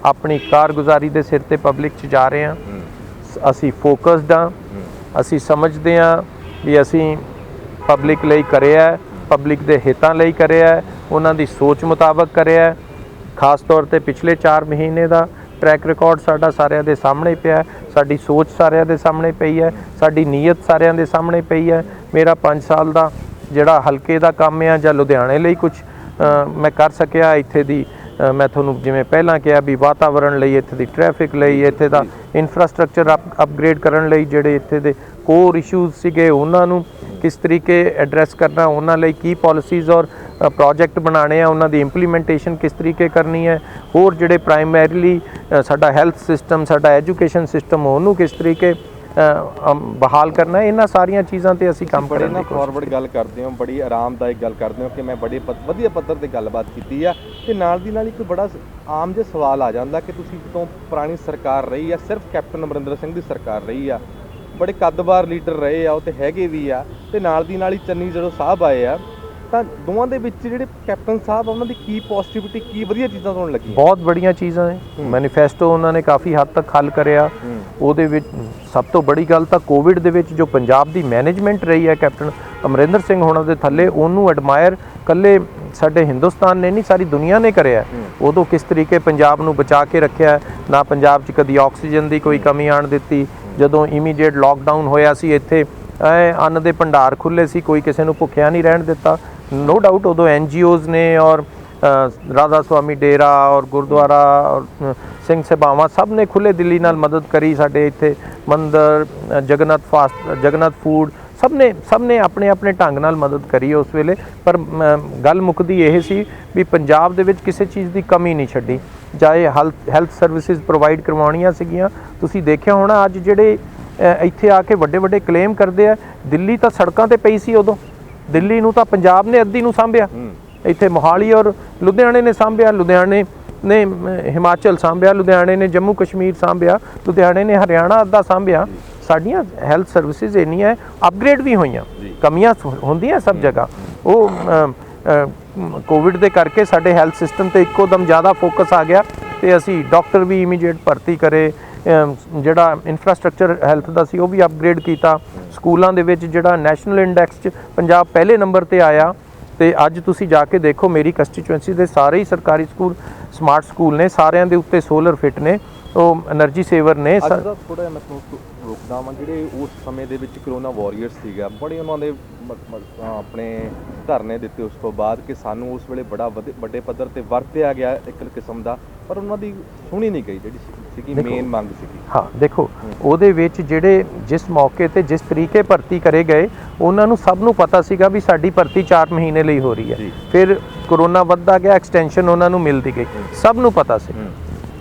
ਆਪਣੀ ਕਾਰਗੁਜ਼ਾਰੀ ਦੇ ਸਿਰ ਤੇ ਪਬਲਿਕ 'ਚ ਜਾ ਰਹੇ ਹਾਂ, ਅਸੀਂ ਫੋਕਸਡ ਹਾਂ, ਅਸੀਂ ਸਮਝਦੇ ਹਾਂ ਵੀ ਅਸੀਂ ਪਬਲਿਕ ਲਈ ਕਰਿਆ, ਪਬਲਿਕ ਦੇ ਹਿੱਤਾਂ ਲਈ ਕਰਿਆ, ਉਹਨਾਂ ਦੀ ਸੋਚ ਮੁਤਾਬਕ ਕਰਿਆ। ਖਾਸ ਤੌਰ ਤੇ ਪਿਛਲੇ 4 ਮਹੀਨੇ ਦਾ ਟਰੈਕ ਰਿਕਾਰਡ ਸਾਡਾ ਸਾਰਿਆਂ ਦੇ ਸਾਹਮਣੇ ਪਿਆ, ਸਾਡੀ ਸੋਚ ਸਾਰਿਆਂ ਦੇ ਸਾਹਮਣੇ ਪਈ ਹੈ, ਸਾਡੀ ਨੀਅਤ ਸਾਰਿਆਂ ਦੇ ਸਾਹਮਣੇ ਪਈ ਹੈ। ਮੇਰਾ 5 ਸਾਲ ਦਾ ਜਿਹੜਾ ਹਲਕੇ ਦਾ ਕੰਮ ਆ ਜਾਂ ਲੁਧਿਆਣੇ ਲਈ ਕੁਝ ਮੈਂ ਕਰ ਸਕਿਆ, ਇੱਥੇ ਦੀ ਮੈਂ ਤੁਹਾਨੂੰ ਜਿਵੇਂ ਪਹਿਲਾਂ ਕਿਹਾ ਵੀ ਵਾਤਾਵਰਣ ਲਈ, ਇੱਥੇ ਦੀ ਟ੍ਰੈਫਿਕ ਲਈ, ਇੱਥੇ ਦਾ ਇਨਫਰਾਸਟ੍ਰਕਚਰ ਅਪਗ੍ਰੇਡ ਕਰਨ ਲਈ, ਜਿਹੜੇ ਇੱਥੇ ਦੇ ਕੋਰ ਇਸ਼ੂਜ਼ ਸੀਗੇ ਉਹਨਾਂ ਨੂੰ ਕਿਸ ਤਰੀਕੇ ਐਡਰੈਸ ਕਰਨਾ, ਉਹਨਾਂ ਲਈ ਕੀ ਪਾਲਿਸੀਜ਼ ਔਰ ਪ੍ਰੋਜੈਕਟ ਬਣਾਉਣੇ ਆ, ਉਹਨਾਂ ਦੀ ਇੰਪਲੀਮੈਂਟੇਸ਼ਨ ਕਿਸ ਤਰੀਕੇ ਕਰਨੀ ਹੈ, ਹੋਰ ਜਿਹੜੇ ਪ੍ਰਾਇਮਰੀਲੀ ਸਾਡਾ ਹੈਲਥ ਸਿਸਟਮ, ਸਾਡਾ ਐਜੂਕੇਸ਼ਨ ਸਿਸਟਮ, ਉਹਨੂੰ ਕਿਸ ਤਰੀਕੇ ਬਹਾਲ ਕਰਨਾ, ਇਹਨਾਂ ਸਾਰੀਆਂ ਚੀਜ਼ਾਂ ਤੇ ਅਸੀਂ ਕੰਮ ਬੜੇ ਨਾ ਫਾਰਵਰਡ ਗੱਲ ਕਰਦੇ ਹੋ, ਬੜੀ ਆਰਾਮਦਾਇਕ ਗੱਲ ਕਰਦੇ ਹੋ ਕਿ ਮੈਂ ਬੜੇ ਵਧੀਆ ਪੱਧਰ ਤੇ ਗੱਲਬਾਤ ਕੀਤੀ ਆ। ਤੇ ਨਾਲ ਦੀ ਨਾਲ ਇੱਕ ਬੜਾ ਆਮ ਜਿਹਾ ਸਵਾਲ ਆ ਜਾਂਦਾ ਕਿ ਤੁਸੀਂ ਜਦੋਂ ਪੁਰਾਣੀ ਸਰਕਾਰ ਰਹੀ ਆ, ਸਿਰਫ ਕੈਪਟਨ ਅਮਰਿੰਦਰ ਸਿੰਘ ਦੀ ਸਰਕਾਰ ਰਹੀ ਆ, ਬੜੇ ਕੱਦਬਾਰ ਲੀਡਰ ਰਹੇ ਆ, ਉਹ ਤੇ ਹੈਗੇ ਵੀ ਆ, ਤੇ ਨਾਲ ਦੀ ਨਾਲ ਹੀ ਚੰਨੀ ਜਦੋਂ ਸਾਹਿਬ ਆਏ ਆ, ਤਾਂ ਦੋਵਾਂ ਦੇ ਵਿੱਚ ਜਿਹੜੇ ਕੈਪਟਨ ਸਾਹਿਬ ਉਹਨਾਂ ਦੀ ਕੀ ਪੋਜ਼ਿਟਿਵਿਟੀ, ਕੀ ਵਧੀਆ ਚੀਜ਼ਾਂ ਤੁਹਾਨੂੰ ਲੱਗੀਆਂ? ਬਹੁਤ ਬੜੀਆਂ ਚੀਜ਼ਾਂ ਹੈ। ਮੈਨੀਫੈਸਟੋ ਉਹਨਾਂ ਨੇ ਕਾਫੀ ਹੱਦ ਤੱਕ ਹੱਲ ਕਰਿਆ। ਉਹਦੇ ਵਿੱਚ ਸਭ ਤੋਂ ਬੜੀ ਗੱਲ ਤਾਂ ਕੋਵਿਡ ਦੇ ਵਿੱਚ ਜੋ ਪੰਜਾਬ ਦੀ ਮੈਨੇਜਮੈਂਟ ਰਹੀ ਹੈ ਕੈਪਟਨ ਅਮਰਿੰਦਰ ਸਿੰਘ ਹੋਣਾ ਦੇ ਥੱਲੇ, ਉਹਨੂੰ ਐਡਮਾਇਰ ਇਕੱਲੇ ਸਾਡੇ ਹਿੰਦੁਸਤਾਨ ਨੇ ਨਹੀਂ, ਸਾਰੀ ਦੁਨੀਆ ਨੇ ਕਰਿਆ। ਉਦੋਂ ਕਿਸ ਤਰੀਕੇ ਪੰਜਾਬ ਨੂੰ ਬਚਾ ਕੇ ਰੱਖਿਆ, ਨਾ ਪੰਜਾਬ 'ਚ ਕਦੀ ਆਕਸੀਜਨ ਦੀ ਕੋਈ ਕਮੀ ਆਉਣ ਦਿੱਤੀ। ਜਦੋਂ ਇਮੀਡੀਏਟ ਲਾਕਡਾਊਨ ਹੋਇਆ ਸੀ, ਇੱਥੇ ਅੰਨ ਦੇ ਭੰਡਾਰ ਖੁੱਲ੍ਹੇ ਸੀ, ਕੋਈ ਕਿਸੇ ਨੂੰ ਭੁੱਖਿਆ ਨਹੀਂ ਰਹਿਣ ਦਿੱਤਾ। नो डाउट उदो NGOज़ ने और राधा स्वामी डेरा और गुरुद्वारा और सिंह सभावां सब ने खुले दिली नाल मदद करी। साडे इत्थे मंदिर, जगन्नाथ फूड सब ने अपने अपने ढंग नाल मदद करी उस वेले। पर गल मुकदी यह सी भी पंजाब दे विच किसी चीज़ की कमी नहीं छड्डी, चाहे हैल्थ सर्विसिज प्रोवाइड करवाउणियां सीगियां। तुसीं देखिया होना अज जिहड़े इत्थे आके वड्डे वड्डे क्लेम करदे आ, दिल्ली तां सड़कां ते पई सी उदों, दिल्ली नूं तां पंजाब ने अद्धी नूं सांभिया, इत्थे मोहाली और लुधियाणे ने सांभिया, लुधियाणे ने हिमाचल सांभिया, लुधियाणे ने जम्मू कश्मीर सांभिया, लुधियाणे ने हरियाणा अद्धा सांभिया। साडियां हैल्थ सर्विसिज इन्नियां अपग्रेड भी होईयां, कमियां होंदियां सब जगह। वो कोविड दे करके साडे हैल्थ सिस्टम ते इक्को दम ज़्यादा फोकस आ गया ते असी डॉक्टर भी इमीडिएट भर्ती करे, ਜਿਹੜਾ ਇਨਫਰਾਸਟ੍ਰਕਚਰ ਹੈਲਥ ਦਾ ਸੀ ਉਹ ਵੀ ਅਪਗ੍ਰੇਡ ਕੀਤਾ। ਸਕੂਲਾਂ ਦੇ ਵਿੱਚ ਜਿਹੜਾ ਨੈਸ਼ਨਲ ਇੰਡੈਕਸ 'ਚ ਪੰਜਾਬ ਪਹਿਲੇ ਨੰਬਰ ਤੇ ਆਇਆ। ਤੇ ਅੱਜ ਤੁਸੀਂ ਜਾ ਕੇ ਦੇਖੋ ਮੇਰੀ ਕੰਸਟੀਚੁਐਂਸੀ ਦੇ ਸਾਰੇ ਹੀ ਸਰਕਾਰੀ ਸਕੂਲ ਸਮਾਰਟ ਸਕੂਲ ਨੇ, ਸਾਰਿਆਂ ਦੇ ਉੱਤੇ ਸੋਲਰ ਫਿੱਟ ਨੇ, ਉਹ એનર્ਜੀ ਸੇਵਰ ਨੇ। ਥੋੜਾ ਜਿਹਾ ਮੈਂ ਤੁਹਾਨੂੰ ਰੋਕਦਾ ਵਾਂ, ਜਿਹੜੇ ਉਸ ਸਮੇਂ ਦੇ ਵਿੱਚ ਕਰੋਨਾ ਵਾਰੀਅਰਸ ਸੀਗਾ, ਬੜੇ ਉਹਨਾਂ ਦੇ ਆਪਣੇ ਧਰਨੇ ਦਿੱਤੇ ਉਸ ਤੋਂ ਬਾਅਦ ਕਿ ਸਾਨੂੰ ਉਸ ਵੇਲੇ ਬੜਾ ਵੱਡੇ ਪੱਧਰ ਤੇ ਵਰਤਿਆ ਗਿਆ ਇੱਕ ਕਿਸਮ ਦਾ, ਪਰ ਉਹਨਾਂ ਦੀ ਸੁਣੀ ਨਹੀਂ ਗਈ ਜਿਹੜੀ ਸੀਗੀ ਮੇਨ ਮੰਗ ਸੀਗੀ। ਹਾਂ ਦੇਖੋ, ਉਹਦੇ ਵਿੱਚ ਜਿਹੜੇ ਜਿਸ ਮੌਕੇ ਤੇ ਜਿਸ ਤਰੀਕੇ ਭਰਤੀ ਕਰੇ ਗਏ, ਉਹਨਾਂ ਨੂੰ ਸਭ ਨੂੰ ਪਤਾ ਸੀਗਾ ਵੀ ਸਾਡੀ ਭਰਤੀ 4 ਮਹੀਨੇ ਲਈ ਹੋ ਰਹੀ ਹੈ। ਫਿਰ ਕਰੋਨਾ ਵੱਧਦਾ ਗਿਆ, ਐਕਸਟੈਂਸ਼ਨ ਉਹਨਾਂ ਨੂੰ ਮਿਲਦੀ ਗਈ, ਸਭ ਨੂੰ ਪਤਾ ਸੀ।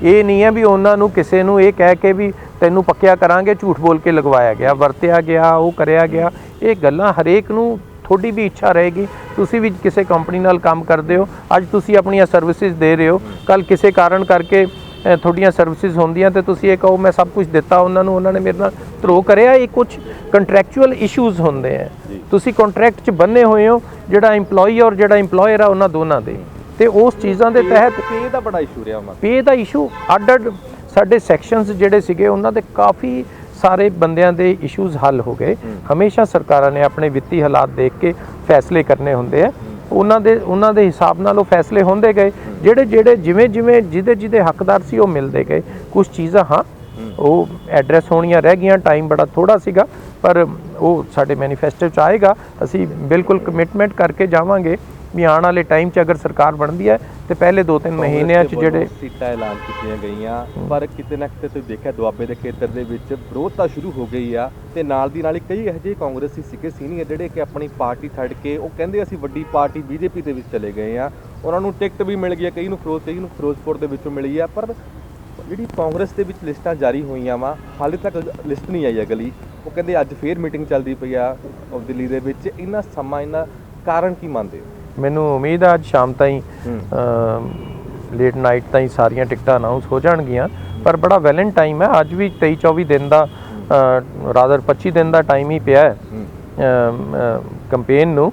ਇਹ ਨਹੀਂ ਹੈ ਵੀ ਉਹਨਾਂ ਨੂੰ ਕਿਸੇ ਨੂੰ ਇਹ ਕਹਿ ਕੇ ਵੀ ਤੈਨੂੰ ਪੱਕਿਆ ਕਰਾਂਗੇ, ਝੂਠ ਬੋਲ ਕੇ ਲਗਵਾਇਆ ਗਿਆ, ਵਰਤਿਆ ਗਿਆ, ਉਹ ਕਰਿਆ ਗਿਆ। ਇਹ ਗੱਲਾਂ ਹਰੇਕ ਨੂੰ, ਤੁਹਾਡੀ ਵੀ ਇੱਛਾ ਰਹੇਗੀ, ਤੁਸੀਂ ਵੀ ਕਿਸੇ ਕੰਪਨੀ ਨਾਲ ਕੰਮ ਕਰਦੇ ਹੋ, ਅੱਜ ਤੁਸੀਂ ਆਪਣੀਆਂ ਸਰਵਿਸਿਜ਼ ਦੇ ਰਹੇ ਹੋ, ਕੱਲ੍ਹ ਕਿਸੇ ਕਾਰਨ ਕਰਕੇ ਤੁਹਾਡੀਆਂ ਸਰਵਿਸਿਜ਼ ਹੁੰਦੀਆਂ ਤੇ ਤੁਸੀਂ ਇਹ ਕਹੋ ਮੈਂ ਸਭ ਕੁਝ ਦਿੱਤਾ ਉਹਨਾਂ ਨੂੰ, ਉਹਨਾਂ ਨੇ ਮੇਰੇ ਨਾਲ ਧਰੋ ਕਰਿਆ। ਇਹ ਕੁਝ ਕੰਟਰੈਕਚੁਅਲ ਇਸ਼ੂਜ਼ ਹੁੰਦੇ ਆ, ਤੁਸੀਂ ਕੰਟਰੈਕਟ 'ਚ ਬੰਨੇ ਹੋਏ ਹੋ, ਜਿਹੜਾ ਇੰਪਲੋਈ ਔਰ ਜਿਹੜਾ ਇੰਪਲੋਇਰ ਆ ਉਹਨਾਂ ਦੋਨਾਂ ਦੇ, ਤੇ ਉਸ ਚੀਜ਼ਾਂ ਦੇ ਤਹਿਤ ਪੇ ਦਾ ਬੜਾ ਇਸ਼ੂ ਰਿਹਾ ਉਹਨਾਂ ਦਾ। ਪੇ ਦਾ ਇਸ਼ੂ ਅੱਡ ਸਾਡੇ ਸੈਕਸ਼ਨਸ ਜਿਹੜੇ ਸੀਗੇ ਉਹਨਾਂ ਦੇ ਕਾਫੀ ਸਾਰੇ ਬੰਦਿਆਂ ਦੇ ਇਸ਼ੂਜ਼ ਹੱਲ ਹੋ ਗਏ। ਹਮੇਸ਼ਾ ਸਰਕਾਰਾਂ ਨੇ ਆਪਣੇ ਵਿੱਤੀ ਹਾਲਾਤ ਦੇਖ ਕੇ ਫੈਸਲੇ ਕਰਨੇ ਹੁੰਦੇ ਆ, ਉਹਨਾਂ ਦੇ ਹਿਸਾਬ ਨਾਲ ਉਹ ਫੈਸਲੇ ਹੁੰਦੇ ਗਏ। ਜਿਹੜੇ ਜਿਵੇਂ ਜਿਹਦੇ ਹੱਕਦਾਰ ਸੀ ਉਹ ਮਿਲਦੇ ਗਏ। ਕੁਝ ਚੀਜ਼ਾਂ ਹਾਂ ਉਹ ਐਡਰੈਸ ਹੋਣੀਆਂ ਰਹਿ ਗਈਆਂ, ਟਾਈਮ ਬੜਾ ਥੋੜਾ ਸੀਗਾ, ਪਰ ਉਹ ਸਾਡੇ ਮੈਨੀਫੈਸਟੋ 'ਚ ਆਏਗਾ। ਅਸੀਂ ਬਿਲਕੁਲ ਕਮਿਟਮੈਂਟ ਕਰਕੇ ਜਾਵਾਂਗੇ ਵੀ ਆਉਣ ਵਾਲੇ ਟਾਈਮ 'ਚ ਅਗਰ ਸਰਕਾਰ ਬਣਦੀ ਹੈ ਤੇ ਪਹਿਲੇ 2-3 ਮਹੀਨਿਆਂ 'ਚ ਜਿਹੜੇ ਸੀਟਾਂ ਐਲਾਨ ਕੀਤੀਆਂ ਗਈਆਂ, ਪਰ ਕਿਤੇ ਨਾ ਕਿਤੇ ਤੁਸੀਂ ਦੇਖਿਆ ਦੁਆਬੇ ਦੇ ਖੇਤਰ ਦੇ ਵਿੱਚ ਵਿਰੋਧਤਾ ਸ਼ੁਰੂ ਹੋ ਗਈ ਆ, ਤੇ ਨਾਲ ਦੀ ਨਾਲ ਹੀ ਕਈ ਇਹੋ ਜਿਹੇ ਕਾਂਗਰਸੀ ਸੀਗੇ ਸੀਨੀਅਰ ਜਿਹੜੇ ਕਿ ਆਪਣੀ ਪਾਰਟੀ ਛੱਡ ਕੇ ਉਹ ਕਹਿੰਦੇ ਅਸੀਂ ਵੱਡੀ ਪਾਰਟੀ ਬੀਜੇਪੀ ਦੇ ਵਿੱਚ ਚਲੇ ਗਏ ਆ। ਉਹਨਾਂ ਨੂੰ ਟਿਕਟ ਵੀ ਮਿਲ ਗਈ, ਕਈ ਨੂੰ ਫਿਰੋਜ਼ਪੁਰ ਦੇ ਵਿੱਚੋਂ ਮਿਲੀ ਆ, ਪਰ ਜਿਹੜੀ ਕਾਂਗਰਸ ਦੇ ਵਿੱਚ ਲਿਸਟਾਂ ਜਾਰੀ ਹੋਈਆਂ ਵਾ ਹਾਲੇ ਤੱਕ ਲਿਸਟ ਨਹੀਂ ਆਈ ਅਗਲੀ। ਉਹ ਕਹਿੰਦੇ ਅੱਜ ਫੇਰ ਮੀਟਿੰਗ ਚੱਲਦੀ ਪਈ ਆ ਦਿੱਲੀ ਦੇ ਵਿੱਚ, ਇਹਨਾਂ ਸਮਾਂ ਇਹਨਾਂ ਕਾਰਨ ਕੀ ਮੰਨਦੇ ਹੋ? ਮੈਨੂੰ ਉਮੀਦ ਆ ਅੱਜ ਸ਼ਾਮ ਤਾਈਂ ਲੇਟ ਨਾਈਟ ਤਾਈਂ ਸਾਰੀਆਂ ਟਿਕਟਾਂ ਅਨਾਉਂਸ ਹੋ ਜਾਣਗੀਆਂ, ਪਰ ਬੜਾ ਵੈਲੈਂਟ ਟਾਈਮ ਹੈ। ਅੱਜ ਵੀ 23-24 ਦਿਨ ਦਾ ਰਾਦਰ 25 ਦਿਨ ਦਾ ਟਾਈਮ ਹੀ ਪਿਆ ਹੈ ਕੰਪੇਨ ਨੂੰ,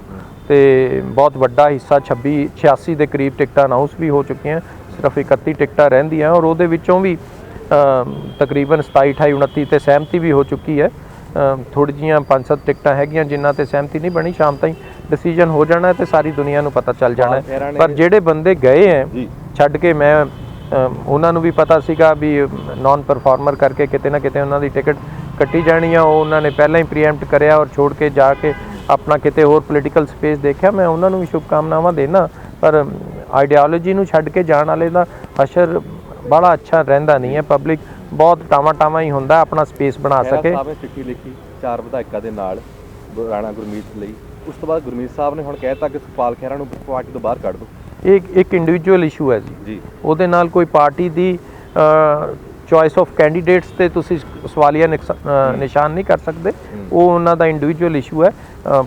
ਤੇ ਬਹੁਤ ਵੱਡਾ ਹਿੱਸਾ 86 ਦੇ ਕਰੀਬ ਟਿਕਟਾਂ ਅਨਾਉਂਸ ਵੀ ਹੋ ਚੁੱਕੀਆਂ, ਸਿਰਫ 31 ਟਿਕਟਾਂ ਰਹਿੰਦੀਆਂ, ਔਰ ਉਹਦੇ ਵਿੱਚੋਂ ਵੀ ਤਕਰੀਬਨ 27, 28, 29 ਤੇ ਸਹਿਮਤੀ ਵੀ ਹੋ ਚੁੱਕੀ ਹੈ। ਥੋੜ੍ਹੀ ਜਿਹੀਆਂ 5-7 ਟਿਕਟਾਂ ਹੈਗੀਆਂ ਜਿਨ੍ਹਾਂ ਤੇ ਸਹਿਮਤੀ ਨਹੀਂ ਬਣੀ, ਸ਼ਾਮ ਤਾਈਂ ਡਿਸੀਜਨ ਹੋ ਜਾਣਾ ਤੇ ਸਾਰੀ ਦੁਨੀਆ ਨੂੰ ਪਤਾ ਚੱਲ ਜਾਣਾ। ਪਰ ਜਿਹੜੇ ਬੰਦੇ ਗਏ ਹੈ ਛੱਡ ਕੇ, ਮੈਂ ਉਹਨਾਂ ਨੂੰ ਵੀ ਪਤਾ ਸੀਗਾ ਵੀ ਨਾਨ ਪਰਫਾਰਮਰ ਕਰਕੇ ਕਿਤੇ ਨਾ ਕਿਤੇ ਉਹਨਾਂ ਦੀ ਟਿਕਟ ਕੱਟੀ ਜਾਣੀ ਆ, ਉਹ ਉਹਨਾਂ ਨੇ ਪਹਿਲਾਂ ਹੀ ਪ੍ਰੀਐਮਪਟ ਕਰਿਆ ਔਰ ਛੋੜ ਕੇ ਜਾ ਕੇ ਆਪਣਾ ਕਿਤੇ ਹੋਰ ਪੋਲੀਟੀਕਲ ਸਪੇਸ ਦੇਖਿਆ। ਮੈਂ ਉਹਨਾਂ ਨੂੰ ਵੀ ਸ਼ੁਭਕਾਮਨਾਵਾਂ ਦੇਣਾ, ਪਰ ਆਈਡੀਓਲੋਜੀ ਨੂੰ ਛੱਡ ਕੇ ਜਾਣ ਵਾਲੇ ਦਾ ਅਸਰ ਬੜਾ ਅੱਛਾ ਰਹਿੰਦਾ ਨਹੀਂ ਹੈ। ਪਬਲਿਕ ਬਹੁਤ ਟਾਵਾਂ ਹੀ ਹੁੰਦਾ ਆਪਣਾ ਸਪੇਸ ਬਣਾ ਸਕੇ। ਸਾਹਿਬ ਨੇ ਚਿੱਠੀ ਲਿਖੀ 4 ਵਿਧਾਇਕਾਂ ਦੇ ਨਾਲ ਰਾਣਾ ਗੁਰਮੀਤ ਲਈ, ਉਸ ਤੋਂ ਬਾਅਦ ਗੁਰਮੀਤ ਸਾਹਿਬ ਨੇ ਹੁਣ ਕਹਿਤਾ ਕਿ ਸੁਖਪਾਲ ਖਹਿਰਾ ਨੂੰ ਪਾਰਟੀ ਤੋਂ ਬਾਹਰ ਕੱਢ ਦਿਓ। ਇੱਕ ਇੰਡੀਵਿਜੂਅਲ ਇਸ਼ੂ ਹੈ ਜੀ, ਉਹਦੇ ਨਾਲ ਕੋਈ party the choice of candidates ਤੇ ਤੁਸੀਂ ਸਵਾਲੀਆ ਨਿਸ਼ਾਨ ਨਹੀਂ ਕਰ ਸਕਦੇ। ਉਹ ਉਹਨਾਂ ਦਾ ਇੰਡੀਵਿਜੂਅਲ ਇਸ਼ੂ ਹੈ।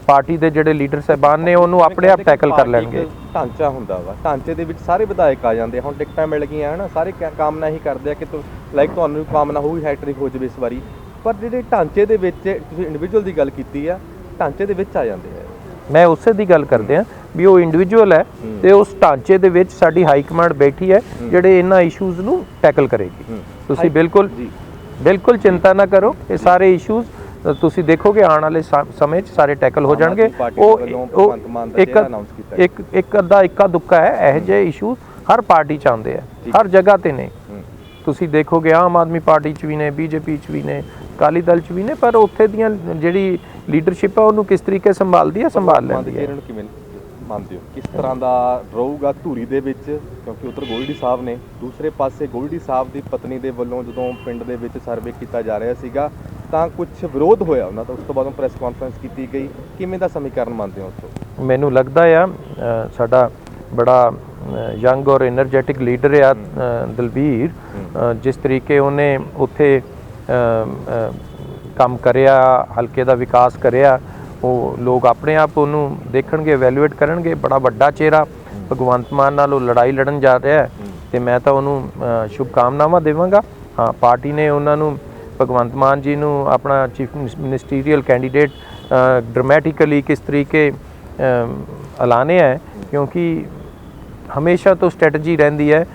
ਪਾਰਟੀ ਦੇ ਜਿਹੜੇ ਲੀਡਰ ਸਾਹਿਬਾਨ ਨੇ ਉਹਨੂੰ ਆਪਣੇ ਆਪ ਟੈਕਲ ਕਰ ਲੈਣਗੇ। ਢਾਂਚਾ ਹੁੰਦਾ ਵਾ, ਢਾਂਚੇ ਦੇ ਵਿੱਚ ਸਾਰੇ ਵਿਧਾਇਕ ਆ ਜਾਂਦੇ। ਹੁਣ ਟਿਕਟਾਂ ਮਿਲ ਗਈਆਂ ਹਨਾ, ਸਾਰੇ ਕਾਮਨਾ ਹੀ ਕਰਦੇ ਆ ਕਿ ਤੁਹਾਨੂੰ ਵੀ ਕਾਮਨਾ ਹੋਊਗੀ ਹੈਟ੍ਰਿਕ ਹੋ ਜਾਵੇ ਇਸ ਵਾਰੀ, ਪਰ ਜਿਹੜੇ ਢਾਂਚੇ ਦੇ ਵਿੱਚ ਤੁਸੀਂ ਇੰਡੀਵਿਜੂਅਲ ਦੀ ਗੱਲ ਕੀਤੀ ਆ, ਢਾਂਚੇ ਦੇ ਵਿੱਚ ਆ ਜਾਂਦੇ ਆ। ਮੈਂ ਉਸੇ ਦੀ ਗੱਲ ਕਰਦੇ ਆ ਵੀ ਉਹ ਇੰਡੀਵਿਜੂਅਲ ਹੈ ਤੇ ਉਸ ਢਾਂਚੇ ਦੇ ਵਿੱਚ ਸਾਡੀ ਹਾਈ ਕਮਾਂਡ ਬੈਠੀ ਹੈ ਜਿਹੜੇ ਇਹਨਾਂ ਇਸ਼ੂਜ਼ ਨੂੰ ਟੈਕਲ ਕਰੇਗੀ। ਤੁਸੀਂ ਬਿਲਕੁਲ ਚਿੰਤਾ ਨਾ ਕਰੋ, ਇਹ ਸਾਰੇ ਇਸ਼ੂਜ਼ ਤੁਸੀਂ ਦੇਖੋਗੇ ਆਉਣ ਵਾਲੇ ਸਮੇਂ 'ਚ ਸਾਰੇ ਟੈਕਲ ਹੋ ਜਾਣਗੇ। ਉਹ ਇੱਕਾ ਦੁੱਕਾ ਹੈ, ਇਹੋ ਜਿਹੇ ਇਸ਼ੂ ਹਰ ਪਾਰਟੀ 'ਚ ਆਉਂਦੇ ਆ, ਹਰ ਜਗ੍ਹਾ ਤੇ ਨੇ। ਤੁਸੀਂ ਦੇਖੋਗੇ ਆਮ ਆਦਮੀ ਪਾਰਟੀ 'ਚ ਵੀ ਨੇ, ਬੀਜੇਪੀ 'ਚ ਵੀ ਨੇ, ਅਕਾਲੀ ਦਲ 'ਚ ਵੀ ਨੇ, ਪਰ ਉੱਥੇ ਦੀਆਂ ਜਿਹੜੀ ਲੀਡਰਸ਼ਿਪ ਆ ਉਹਨੂੰ ਕਿਸ ਤਰੀਕੇ ਸੰਭਾਲਦੀ ਹੈ, ਸੰਭਾਲ ਲੈਂਦੀ ਹੈ। ਕਿਵੇਂ ਮੰਨਦੇ ਹੋ ਕਿਸ ਤਰ੍ਹਾਂ ਦਾ ਰਹੂਗਾ ਧੂਰੀ ਦੇ ਵਿੱਚ, ਕਿਉਂਕਿ ਉੱਧਰ ਗੋਲਡੀ ਸਾਹਿਬ ਨੇ, ਦੂਸਰੇ ਪਾਸੇ ਗੋਲਡੀ ਸਾਹਿਬ ਦੀ ਪਤਨੀ ਦੇ ਵੱਲੋਂ ਜਦੋਂ ਪਿੰਡ ਦੇ ਵਿੱਚ ਸਰਵੇ ਕੀਤਾ ਜਾ ਰਿਹਾ ਸੀਗਾ ਤਾਂ ਕੁਝ ਵਿਰੋਧ ਹੋਇਆ ਉਹਨਾਂ ਦਾ, ਉਸ ਤੋਂ ਬਾਅਦ ਪ੍ਰੈਸ ਕਾਨਫਰੰਸ ਕੀਤੀ ਗਈ। ਕਿਵੇਂ ਦਾ ਸਮੀਕਰਨ ਮੰਨਦੇ ਹੋ ਉੱਥੋਂ? ਮੈਨੂੰ ਲੱਗਦਾ ਆ ਸਾਡਾ ਬੜਾ ਯੰਗ ਔਰ ਐਨਰਜੈਟਿਕ ਲੀਡਰ ਆ ਦਲਬੀਰ, ਜਿਸ ਤਰੀਕੇ ਉਹਨੇ ਉੱਥੇ ਕੰਮ ਕਰਿਆ, ਹਲਕੇ ਦਾ ਵਿਕਾਸ ਕਰਿਆ, ਉਹ ਲੋਕ ਆਪਣੇ ਆਪ ਉਹਨੂੰ ਦੇਖਣਗੇ, ਐਵੈਲੂਏਟ ਕਰਨਗੇ। ਬੜਾ ਵੱਡਾ ਚਿਹਰਾ, ਭਗਵੰਤ ਮਾਨ ਨਾਲ ਉਹ ਲੜਾਈ ਲੜਨ ਜਾ ਰਿਹਾ ਤੇ ਮੈਂ ਤਾਂ ਉਹਨੂੰ ਸ਼ੁਭਕਾਮਨਾਵਾਂ ਦੇਵਾਂਗਾ। ਹਾਂ, ਪਾਰਟੀ ਨੇ ਉਹਨਾਂ ਨੂੰ, ਭਗਵੰਤ ਮਾਨ ਜੀ ਨੂੰ ਆਪਣਾ ਚੀਫ ਮਿਨਿਸਟੀਰੀਅਲ ਕੈਂਡੀਡੇਟ ਡਰਾਮੈਟਿਕਲੀ ਕਿਸ ਤਰੀਕੇ ਐਲਾਨੇ ਹੈ, ਕਿਉਂਕਿ ਹਮੇਸ਼ਾ ਤੋਂ ਸਟ੍ਰੈਟਜੀ ਰਹਿੰਦੀ ਹੈ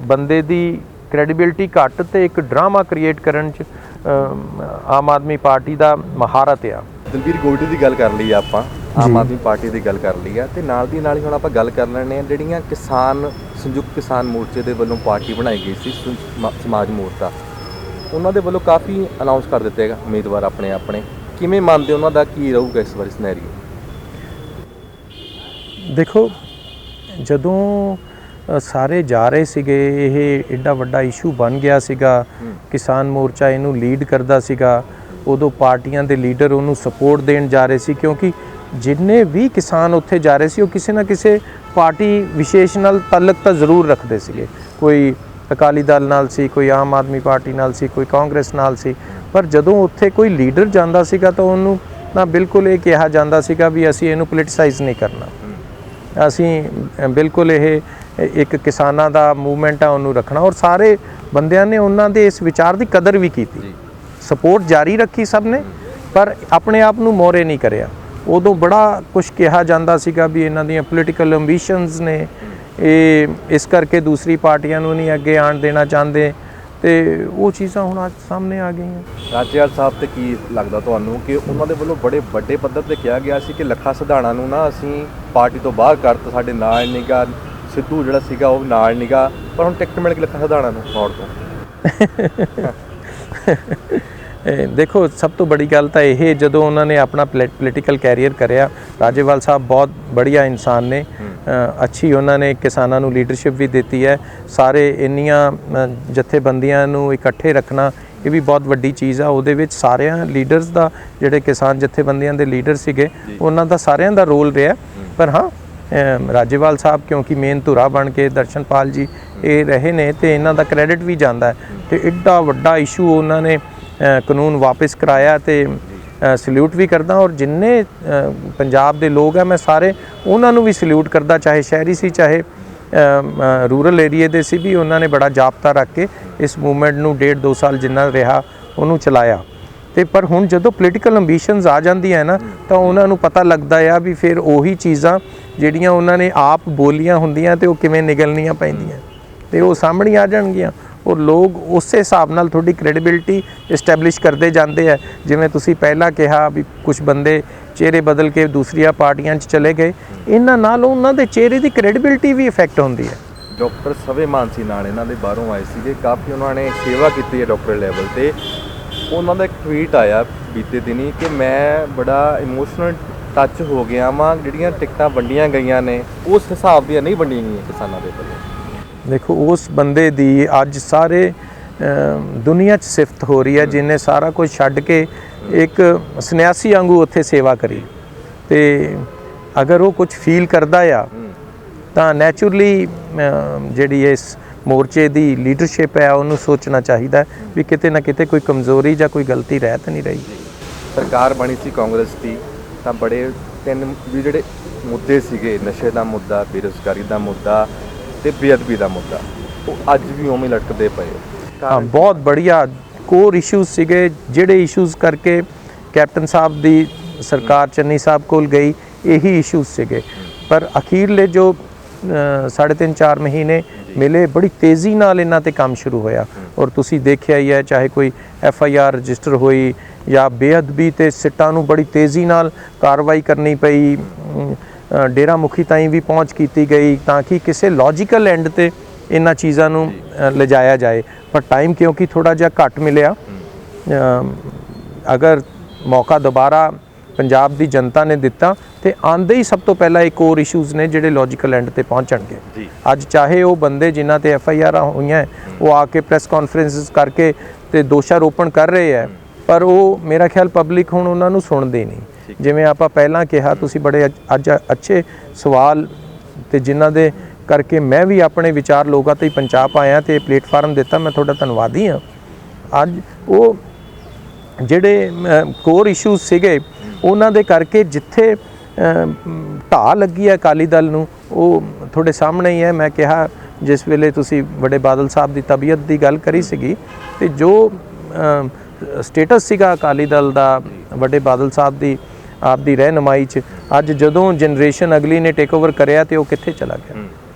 ਬੰਦੇ ਦੀ ਕ੍ਰੈਡੀਬਿਲਿਟੀ ਘੱਟ ਤੇ ਇੱਕ ਡਰਾਮਾ ਕ੍ਰੀਏਟ ਕਰਨ 'ਚ ਆਮ ਆਦਮੀ ਪਾਰਟੀ ਦਾ ਮਹਾਰਤ ਆ। ਦਲਬੀਰ ਗੋਲਡੀ ਦੀ ਗੱਲ ਕਰ ਲਈ ਆਪਾਂ, ਆਮ ਆਦਮੀ ਪਾਰਟੀ ਦੀ ਗੱਲ ਕਰ ਲਈ ਆ, ਤੇ ਨਾਲ ਦੀ ਨਾਲ ਹੀ ਹੁਣ ਆਪਾਂ ਗੱਲ ਕਰ ਲੈਣੇ ਆ ਜਿਹੜੀਆਂ ਸੰਯੁਕਤ ਕਿਸਾਨ ਮੋਰਚੇ ਦੇ ਵੱਲੋਂ ਪਾਰਟੀ ਬਣਾਈ ਗਈ ਸੀ ਸਮਾਜ ਮੋਰਚਾ, ਉਹਨਾਂ ਦੇ ਵੱਲੋਂ ਕਾਫੀ ਅਨਾਉਂਸ ਕਰ ਦਿੱਤੇ ਹੈਗਾ ਉਮੀਦਵਾਰ ਆਪਣੇ। ਕਿਵੇਂ ਮੰਨਦੇ ਉਹਨਾਂ ਦਾ ਕੀ ਰਹੂਗਾ ਇਸ ਵਾਰੀ ਸਿਨੈਰੀਓ? ਦੇਖੋ, ਜਦੋਂ ਸਾਰੇ ਜਾ ਰਹੇ ਸੀਗੇ, ਇਹ ਐਡਾ ਵੱਡਾ ਇਸ਼ੂ ਬਣ ਗਿਆ ਸੀਗਾ, ਕਿਸਾਨ ਮੋਰਚਾ ਇਹਨੂੰ ਲੀਡ ਕਰਦਾ ਸੀਗਾ, ਉਦੋਂ ਪਾਰਟੀਆਂ ਦੇ ਲੀਡਰ ਉਹਨੂੰ ਸਪੋਰਟ ਦੇਣ ਜਾ ਰਹੇ ਸੀ, ਕਿਉਂਕਿ ਜਿੰਨੇ ਵੀ ਕਿਸਾਨ ਉੱਥੇ ਜਾ ਰਹੇ ਸੀ ਉਹ ਕਿਸੇ ਨਾ ਕਿਸੇ ਪਾਰਟੀ ਵਿਸ਼ੇਸ਼ ਨਾਲ ਤਾਲੁਕ ਤਾਂ ਜ਼ਰੂਰ ਰੱਖਦੇ ਸੀਗੇ। ਕੋਈ ਅਕਾਲੀ ਦਲ ਨਾਲ ਸੀ, ਕੋਈ ਆਮ ਆਦਮੀ ਪਾਰਟੀ ਨਾਲ ਸੀ, ਕੋਈ ਕਾਂਗਰਸ ਨਾਲ ਸੀ, ਪਰ ਜਦੋਂ ਉੱਥੇ ਕੋਈ ਲੀਡਰ ਜਾਂਦਾ ਸੀਗਾ ਤਾਂ ਉਹਨੂੰ ਨਾ ਬਿਲਕੁਲ ਇਹ ਕਿਹਾ ਜਾਂਦਾ ਸੀਗਾ ਵੀ ਅਸੀਂ ਇਹਨੂੰ ਪੋਲੀਟੀਸਾਈਜ਼ ਨਹੀਂ ਕਰਨਾ, ਅਸੀਂ ਬਿਲਕੁਲ ਇਹ ਇੱਕ ਕਿਸਾਨਾਂ ਦਾ ਮੂਵਮੈਂਟ ਆ ਉਹਨੂੰ ਰੱਖਣਾ। ਔਰ ਸਾਰੇ ਬੰਦਿਆਂ ਨੇ ਉਹਨਾਂ ਦੇ ਇਸ ਵਿਚਾਰ ਦੀ ਕਦਰ ਵੀ ਕੀਤੀ, ਸਪੋਰਟ ਜਾਰੀ ਰੱਖੀ ਸਭ ਨੇ, ਪਰ ਆਪਣੇ ਆਪ ਨੂੰ ਮੋਹਰੇ ਨਹੀਂ ਕਰਿਆ। ਉਦੋਂ ਬੜਾ ਕੁਝ ਕਿਹਾ ਜਾਂਦਾ ਸੀਗਾ ਵੀ ਇਹਨਾਂ ਦੀਆਂ ਪੋਲੀਟੀਕਲ ਐਂਬੀਸ਼ਨਸ ਨੇ, ਇਹ ਇਸ ਕਰਕੇ ਦੂਸਰੀ ਪਾਰਟੀਆਂ ਨੂੰ ਨਹੀਂ ਅੱਗੇ ਆਉਣ ਦੇਣਾ ਚਾਹੁੰਦੇ, ਤੇ ਉਹ ਚੀਜ਼ਾਂ ਹੁਣ ਅੱਜ ਸਾਹਮਣੇ ਆ ਗਈਆਂ। ਰਾਜੇਵਾਲ ਸਾਹਿਬ ਤੇ ਕੀ ਲੱਗਦਾ ਤੁਹਾਨੂੰ ਕਿ ਉਹਨਾਂ ਦੇ ਵੱਲੋਂ ਬੜੇ ਵੱਡੇ ਪੱਧਰ ਤੇ ਕਿਹਾ ਗਿਆ ਸੀ ਕਿ ਲੱਖਾ ਸਿਧਾਣਾ ਨੂੰ ਨਾ ਅਸੀਂ ਪਾਰਟੀ ਤੋਂ ਬਾਹਰ ਕਰਤਾ, ਸਾਡੇ ਨਾਲ ਨਿਗਾ, ਸਿੱਧੂ ਜਿਹੜਾ ਸੀਗਾ ਉਹ ਨਾਲ ਨਿਗਾ, ਪਰ ਹੁਣ ਟਿਕਟ ਮਿਲ ਗਈ ਲੱਖਾ ਸਿਧਾਣਾ ਨੂੰ ਮੌੜ ਤੋਂ। ਦੇਖੋ ਸਭ ਤੋਂ ਬੜੀ ਗੱਲ ਤਾਂ ਇਹ, ਜਦੋਂ ਉਹਨਾਂ ਨੇ ਆਪਣਾ ਪੋਲੀਟੀਕਲ ਕੈਰੀਅਰ ਕਰਿਆ, ਰਾਜੇਵਾਲ ਸਾਹਿਬ ਬਹੁਤ ਬੜੀਆ ਇਨਸਾਨ ਨੇ, ਅੱਛੀ ਉਹਨਾਂ ਨੇ ਕਿਸਾਨਾਂ ਨੂੰ ਲੀਡਰਸ਼ਿਪ ਵੀ ਦਿੱਤੀ ਹੈ। ਸਾਰੇ ਇੰਨੀਆਂ ਜਥੇਬੰਦੀਆਂ ਨੂੰ ਇਕੱਠੇ ਰੱਖਣਾ ਇਹ ਵੀ ਬਹੁਤ ਵੱਡੀ ਚੀਜ਼ ਆ। ਉਹਦੇ ਵਿੱਚ ਸਾਰਿਆਂ ਲੀਡਰਸ ਦਾ, ਜਿਹੜੇ ਕਿਸਾਨ ਜਥੇਬੰਦੀਆਂ ਦੇ ਲੀਡਰ ਸੀਗੇ, ਉਹਨਾਂ ਦਾ ਸਾਰਿਆਂ ਦਾ ਰੋਲ ਰਿਹਾ। ਪਰ ਹਾਂ, ਰਾਜੇਵਾਲ ਸਾਹਿਬ ਕਿਉਂਕਿ ਮੇਨ ਧੁਰਾ ਬਣ ਕੇ ਦਰਸ਼ਨਪਾਲ ਜੀ ਇਹ ਰਹੇ ਨੇ, ਤੇ ਇਹਨਾਂ ਦਾ ਕ੍ਰੈਡਿਟ ਵੀ ਜਾਂਦਾ ਹੈ। ਤੇ ਐਡਾ ਵੱਡਾ ਇਸ਼ੂ ਉਹਨਾਂ ਨੇ ਕਾਨੂੰਨ ਵਾਪਸ ਕਰਾਇਆ, ਤੇ ਸਲੂਟ ਵੀ ਕਰਦਾ। ਔਰ ਜਿੰਨੇ ਪੰਜਾਬ ਦੇ ਲੋਕ ਆ, ਮੈਂ ਸਾਰੇ ਉਹਨਾਂ ਨੂੰ ਵੀ ਸਲੂਟ ਕਰਦਾ, ਚਾਹੇ ਸ਼ਹਿਰੀ ਸੀ ਚਾਹੇ ਰੂਰਲ ਏਰੀਏ ਦੇ ਸੀ, ਵੀ ਉਹਨਾਂ ਨੇ ਬੜਾ ਜਾਬਤਾ ਰੱਖ ਕੇ ਇਸ ਮੂਵਮੈਂਟ ਨੂੰ 1.5-2 ਸਾਲ ਜਿੰਨਾ ਰਿਹਾ ਉਹਨੂੰ ਚਲਾਇਆ। ਤੇ ਪਰ ਹੁਣ ਜਦੋਂ ਪੋਲੀਟੀਕਲ ਐਂਬੀਸ਼ਨਸ ਆ ਜਾਂਦੀਆਂ ਨਾ, ਤਾਂ ਉਹਨਾਂ ਨੂੰ ਪਤਾ ਲੱਗਦਾ ਆ ਵੀ ਫਿਰ ਉਹੀ ਚੀਜ਼ਾਂ ਜਿਹੜੀਆਂ ਉਹਨਾਂ ਨੇ ਆਪ ਬੋਲੀਆਂ ਹੁੰਦੀਆਂ ਤੇ ਉਹ ਕਿਵੇਂ ਨਿਕਲਣੀਆਂ ਪੈਂਦੀਆਂ, ਤੇ ਉਹ ਸਾਹਮਣੇ ਆ ਜਾਣਗੀਆਂ। ਔਰ ਲੋਕ ਉਸੇ ਹਿਸਾਬ ਨਾਲ ਤੁਹਾਡੀ ਕ੍ਰੈਡੀਬਿਲਿਟੀ ਇਸਟੈਬਲਿਸ਼ ਕਰਦੇ ਜਾਂਦੇ ਆ। ਜਿਵੇਂ ਤੁਸੀਂ ਪਹਿਲਾਂ ਕਿਹਾ ਵੀ ਕੁਝ ਬੰਦੇ ਚਿਹਰੇ ਬਦਲ ਕੇ ਦੂਸਰੀਆਂ ਪਾਰਟੀਆਂ 'ਚ ਚਲੇ ਗਏ, ਇਹਨਾਂ ਨਾਲ ਉਹਨਾਂ ਦੇ ਚਿਹਰੇ ਦੀ ਕ੍ਰੈਡੀਬਿਲਿਟੀ ਵੀ ਇਫੈਕਟ ਹੁੰਦੀ ਹੈ। ਡਾਕਟਰ ਸਵੇ ਮਾਨਸੀ ਨਾਲ ਇਹਨਾਂ ਦੇ ਬਾਹਰੋਂ ਆਏ ਸੀਗੇ, ਕਾਫੀ ਉਹਨਾਂ ਨੇ ਸੇਵਾ ਕੀਤੀ ਹੈ ਡਾਕਟਰ ਲੈਵਲ ਤੇ। ਉਹਨਾਂ ਦਾ ਇੱਕ ਟਵੀਟ ਆਇਆ ਬੀਤੇ ਦਿਨੀ ਕਿ ਮੈਂ ਬੜਾ ਇਮੋਸ਼ਨਲ ਟੱਚ ਹੋ ਗਿਆ ਵਾਂ, ਜਿਹੜੀਆਂ ਟਿਕਟਾਂ ਵੰਡੀਆਂ ਗਈਆਂ ਨੇ ਉਸ ਹਿਸਾਬ ਦੀਆਂ ਨਹੀਂ ਵੰਡੀਆਂ ਗਈਆਂ ਕਿਸਾਨਾਂ ਦੇ ਵੱਲੋਂ। ਦੇਖੋ ਉਸ ਬੰਦੇ ਦੀ ਅੱਜ ਸਾਰੇ ਦੁਨੀਆ 'ਚ ਸਿਫਤ ਹੋ ਰਹੀ ਹੈ, ਜਿਹਨੇ ਸਾਰਾ ਕੁਝ ਛੱਡ ਕੇ ਇੱਕ ਸੰਨਿਆਸੀ ਵਾਂਗੂ ਉੱਥੇ ਸੇਵਾ ਕਰੀ। ਤੇ ਅਗਰ ਉਹ ਕੁਝ ਫੀਲ ਕਰਦਾ ਆ ਤਾਂ ਨੈਚੁਰਲੀ ਜਿਹੜੀ ਇਸ ਮੋਰਚੇ ਦੀ ਲੀਡਰਸ਼ਿਪ ਹੈ ਉਹਨੂੰ ਸੋਚਣਾ ਚਾਹੀਦਾ ਵੀ ਕਿਤੇ ਨਾ ਕਿਤੇ ਕੋਈ ਕਮਜ਼ੋਰੀ ਜਾਂ ਕੋਈ ਗਲਤੀ ਰਹਿ ਤਾਂ ਨਹੀਂ ਰਹੀ। ਸਰਕਾਰ ਬਣੀ ਸੀ ਕਾਂਗਰਸ ਦੀ, ਤਾਂ ਬੜੇ ਤਿੰਨ ਵੀ ਜਿਹੜੇ ਮੁੱਦੇ ਸੀਗੇ, ਨਸ਼ੇ ਦਾ ਮੁੱਦਾ, ਬੇਰੁਜ਼ਗਾਰੀ ਦਾ ਮੁੱਦਾ ਤੇ ਬੇਅਦਬੀ ਦਾ ਮੁੱਦਾ, ਉਹ ਅੱਜ ਵੀ ਉਵੇਂ ਲਟਕਦੇ ਪਏ। ਹਾਂ, ਬਹੁਤ ਬੜੀਆ ਕੋਰ ਇਸ਼ੂਜ਼ ਸੀਗੇ, ਜਿਹੜੇ ਇਸ਼ੂਜ਼ ਕਰਕੇ ਕੈਪਟਨ ਸਾਹਿਬ ਦੀ ਸਰਕਾਰ ਚੰਨੀ ਸਾਹਿਬ ਕੋਲ ਗਈ, ਇਹੀ ਇਸ਼ੂਜ਼ ਸੀਗੇ। ਪਰ ਅਖੀਰਲੇ ਜੋ 3.5-4 ਮਹੀਨੇ ਮਿਲੇ, ਬੜੀ ਤੇਜ਼ੀ ਨਾਲ ਇਹਨਾਂ ਤੇ ਕੰਮ ਸ਼ੁਰੂ ਹੋਇਆ। ਔਰ ਤੁਸੀਂ ਦੇਖਿਆ ਹੀ ਹੈ, ਚਾਹੇ ਕੋਈ FIR ਰਜਿਸਟਰ ਹੋਈ ਜਾਂ ਬੇਅਦਬੀ ਤੇ ਸਿੱਟਾਂ ਨੂੰ ਬੜੀ ਤੇਜ਼ੀ ਨਾਲ ਕਾਰਵਾਈ ਕਰਨੀ ਪਈ, ਡੇਰਾ ਮੁਖੀ ਤਾਈਂ ਵੀ ਪਹੁੰਚ ਕੀਤੀ ਗਈ ਤਾਂ ਕਿ ਕਿਸੇ ਲੌਜੀਕਲ ਐਂਡ ਤੇ ਇਹਨਾਂ ਚੀਜ਼ਾਂ ਨੂੰ ਲਿਜਾਇਆ ਜਾਏ। ਪਰ ਟਾਈਮ ਕਿਉਂਕਿ ਥੋੜਾ ਜਿਹਾ ਘੱਟ ਮਿਲਿਆ, ਅਗਰ ਮੌਕਾ ਦੁਬਾਰਾ ਪੰਜਾਬ ਦੀ ਜਨਤਾ ਨੇ ਦਿੱਤਾ ਤੇ ਆਂਦੇ ਹੀ ਸਭ ਤੋਂ ਪਹਿਲਾਂ ਇੱਕ ਹੋਰ ਇਸ਼ੂਜ਼ ਨੇ ਜਿਹੜੇ ਲੌਜੀਕਲ ਐਂਡ ਤੇ ਪਹੁੰਚਣਗੇ। ਅੱਜ ਚਾਹੇ ਉਹ ਬੰਦੇ ਜਿਨ੍ਹਾਂ ਤੇ FIR ਹੋਈਆਂ ਉਹ ਆ ਕੇ ਪ੍ਰੈਸ ਕਾਨਫਰੰਸਿਸ ਕਰਕੇ ਤੇ ਦੋਸ਼ਾਰੋਪਣ ਕਰ ਰਹੇ ਹੈ, ਪਰ ਉਹ ਮੇਰਾ ਖਿਆਲ ਪਬਲਿਕ ਹੁਣ ਉਹਨਾਂ ਨੂੰ ਸੁਣਦੀ ਨਹੀਂ। ਜਿਵੇਂ ਆਪਾਂ ਪਹਿਲਾਂ ਕਿਹਾ, ਤੁਸੀਂ ਬੜੇ ਅੱਜ ਅੱਛੇ ਸਵਾਲ ਤੇ ਜਿਨ੍ਹਾਂ ਦੇ ਕਰਕੇ ਮੈਂ ਵੀ ਆਪਣੇ ਵਿਚਾਰ ਲੋਕਾਂ ਤੇ ਪਹੁੰਚਾ ਪਾਇਆ ਤੇ ਪਲੇਟਫਾਰਮ ਦਿੱਤਾ, ਮੈਂ ਤੁਹਾਡਾ ਧੰਨਵਾਦੀ ਹਾਂ। ਅੱਜ ਉਹ ਜਿਹੜੇ ਕੋਰ ਇਸ਼ੂਜ਼ ਸੀਗੇ ਉਹਨਾਂ ਦੇ ਕਰਕੇ ਜਿੱਥੇ ਢਾਹ ਲੱਗੀ ਹੈ ਅਕਾਲੀ ਦਲ ਨੂੰ, ਉਹ ਤੁਹਾਡੇ ਸਾਹਮਣੇ ਹੀ ਹੈ। ਮੈਂ ਕਿਹਾ ਜਿਸ ਵੇਲੇ ਤੁਸੀਂ ਵੱਡੇ ਬਾਦਲ ਸਾਹਿਬ ਦੀ ਤਬੀਅਤ ਦੀ ਗੱਲ ਕਰੀ ਸੀਗੀ, ਤੇ ਜੋ ਸਟੇਟਸ ਸੀਗਾ ਅਕਾਲੀ ਦਲ ਦਾ ਵੱਡੇ ਬਾਦਲ ਸਾਹਿਬ ਦੀ ਆਪ ਦੀ ਰਹਿਨੁਮਾਈ 'ਚ, ਅੱਜ ਜਦੋਂ ਜਨਰੇਸ਼ਨ ਅਗਲੀ ਨੇ ਟੇਕ ਓਵਰ ਕਰਿਆ ਤੇ ਉਹ ਕਿੱਥੇ ਚਲਾ ਗਿਆ।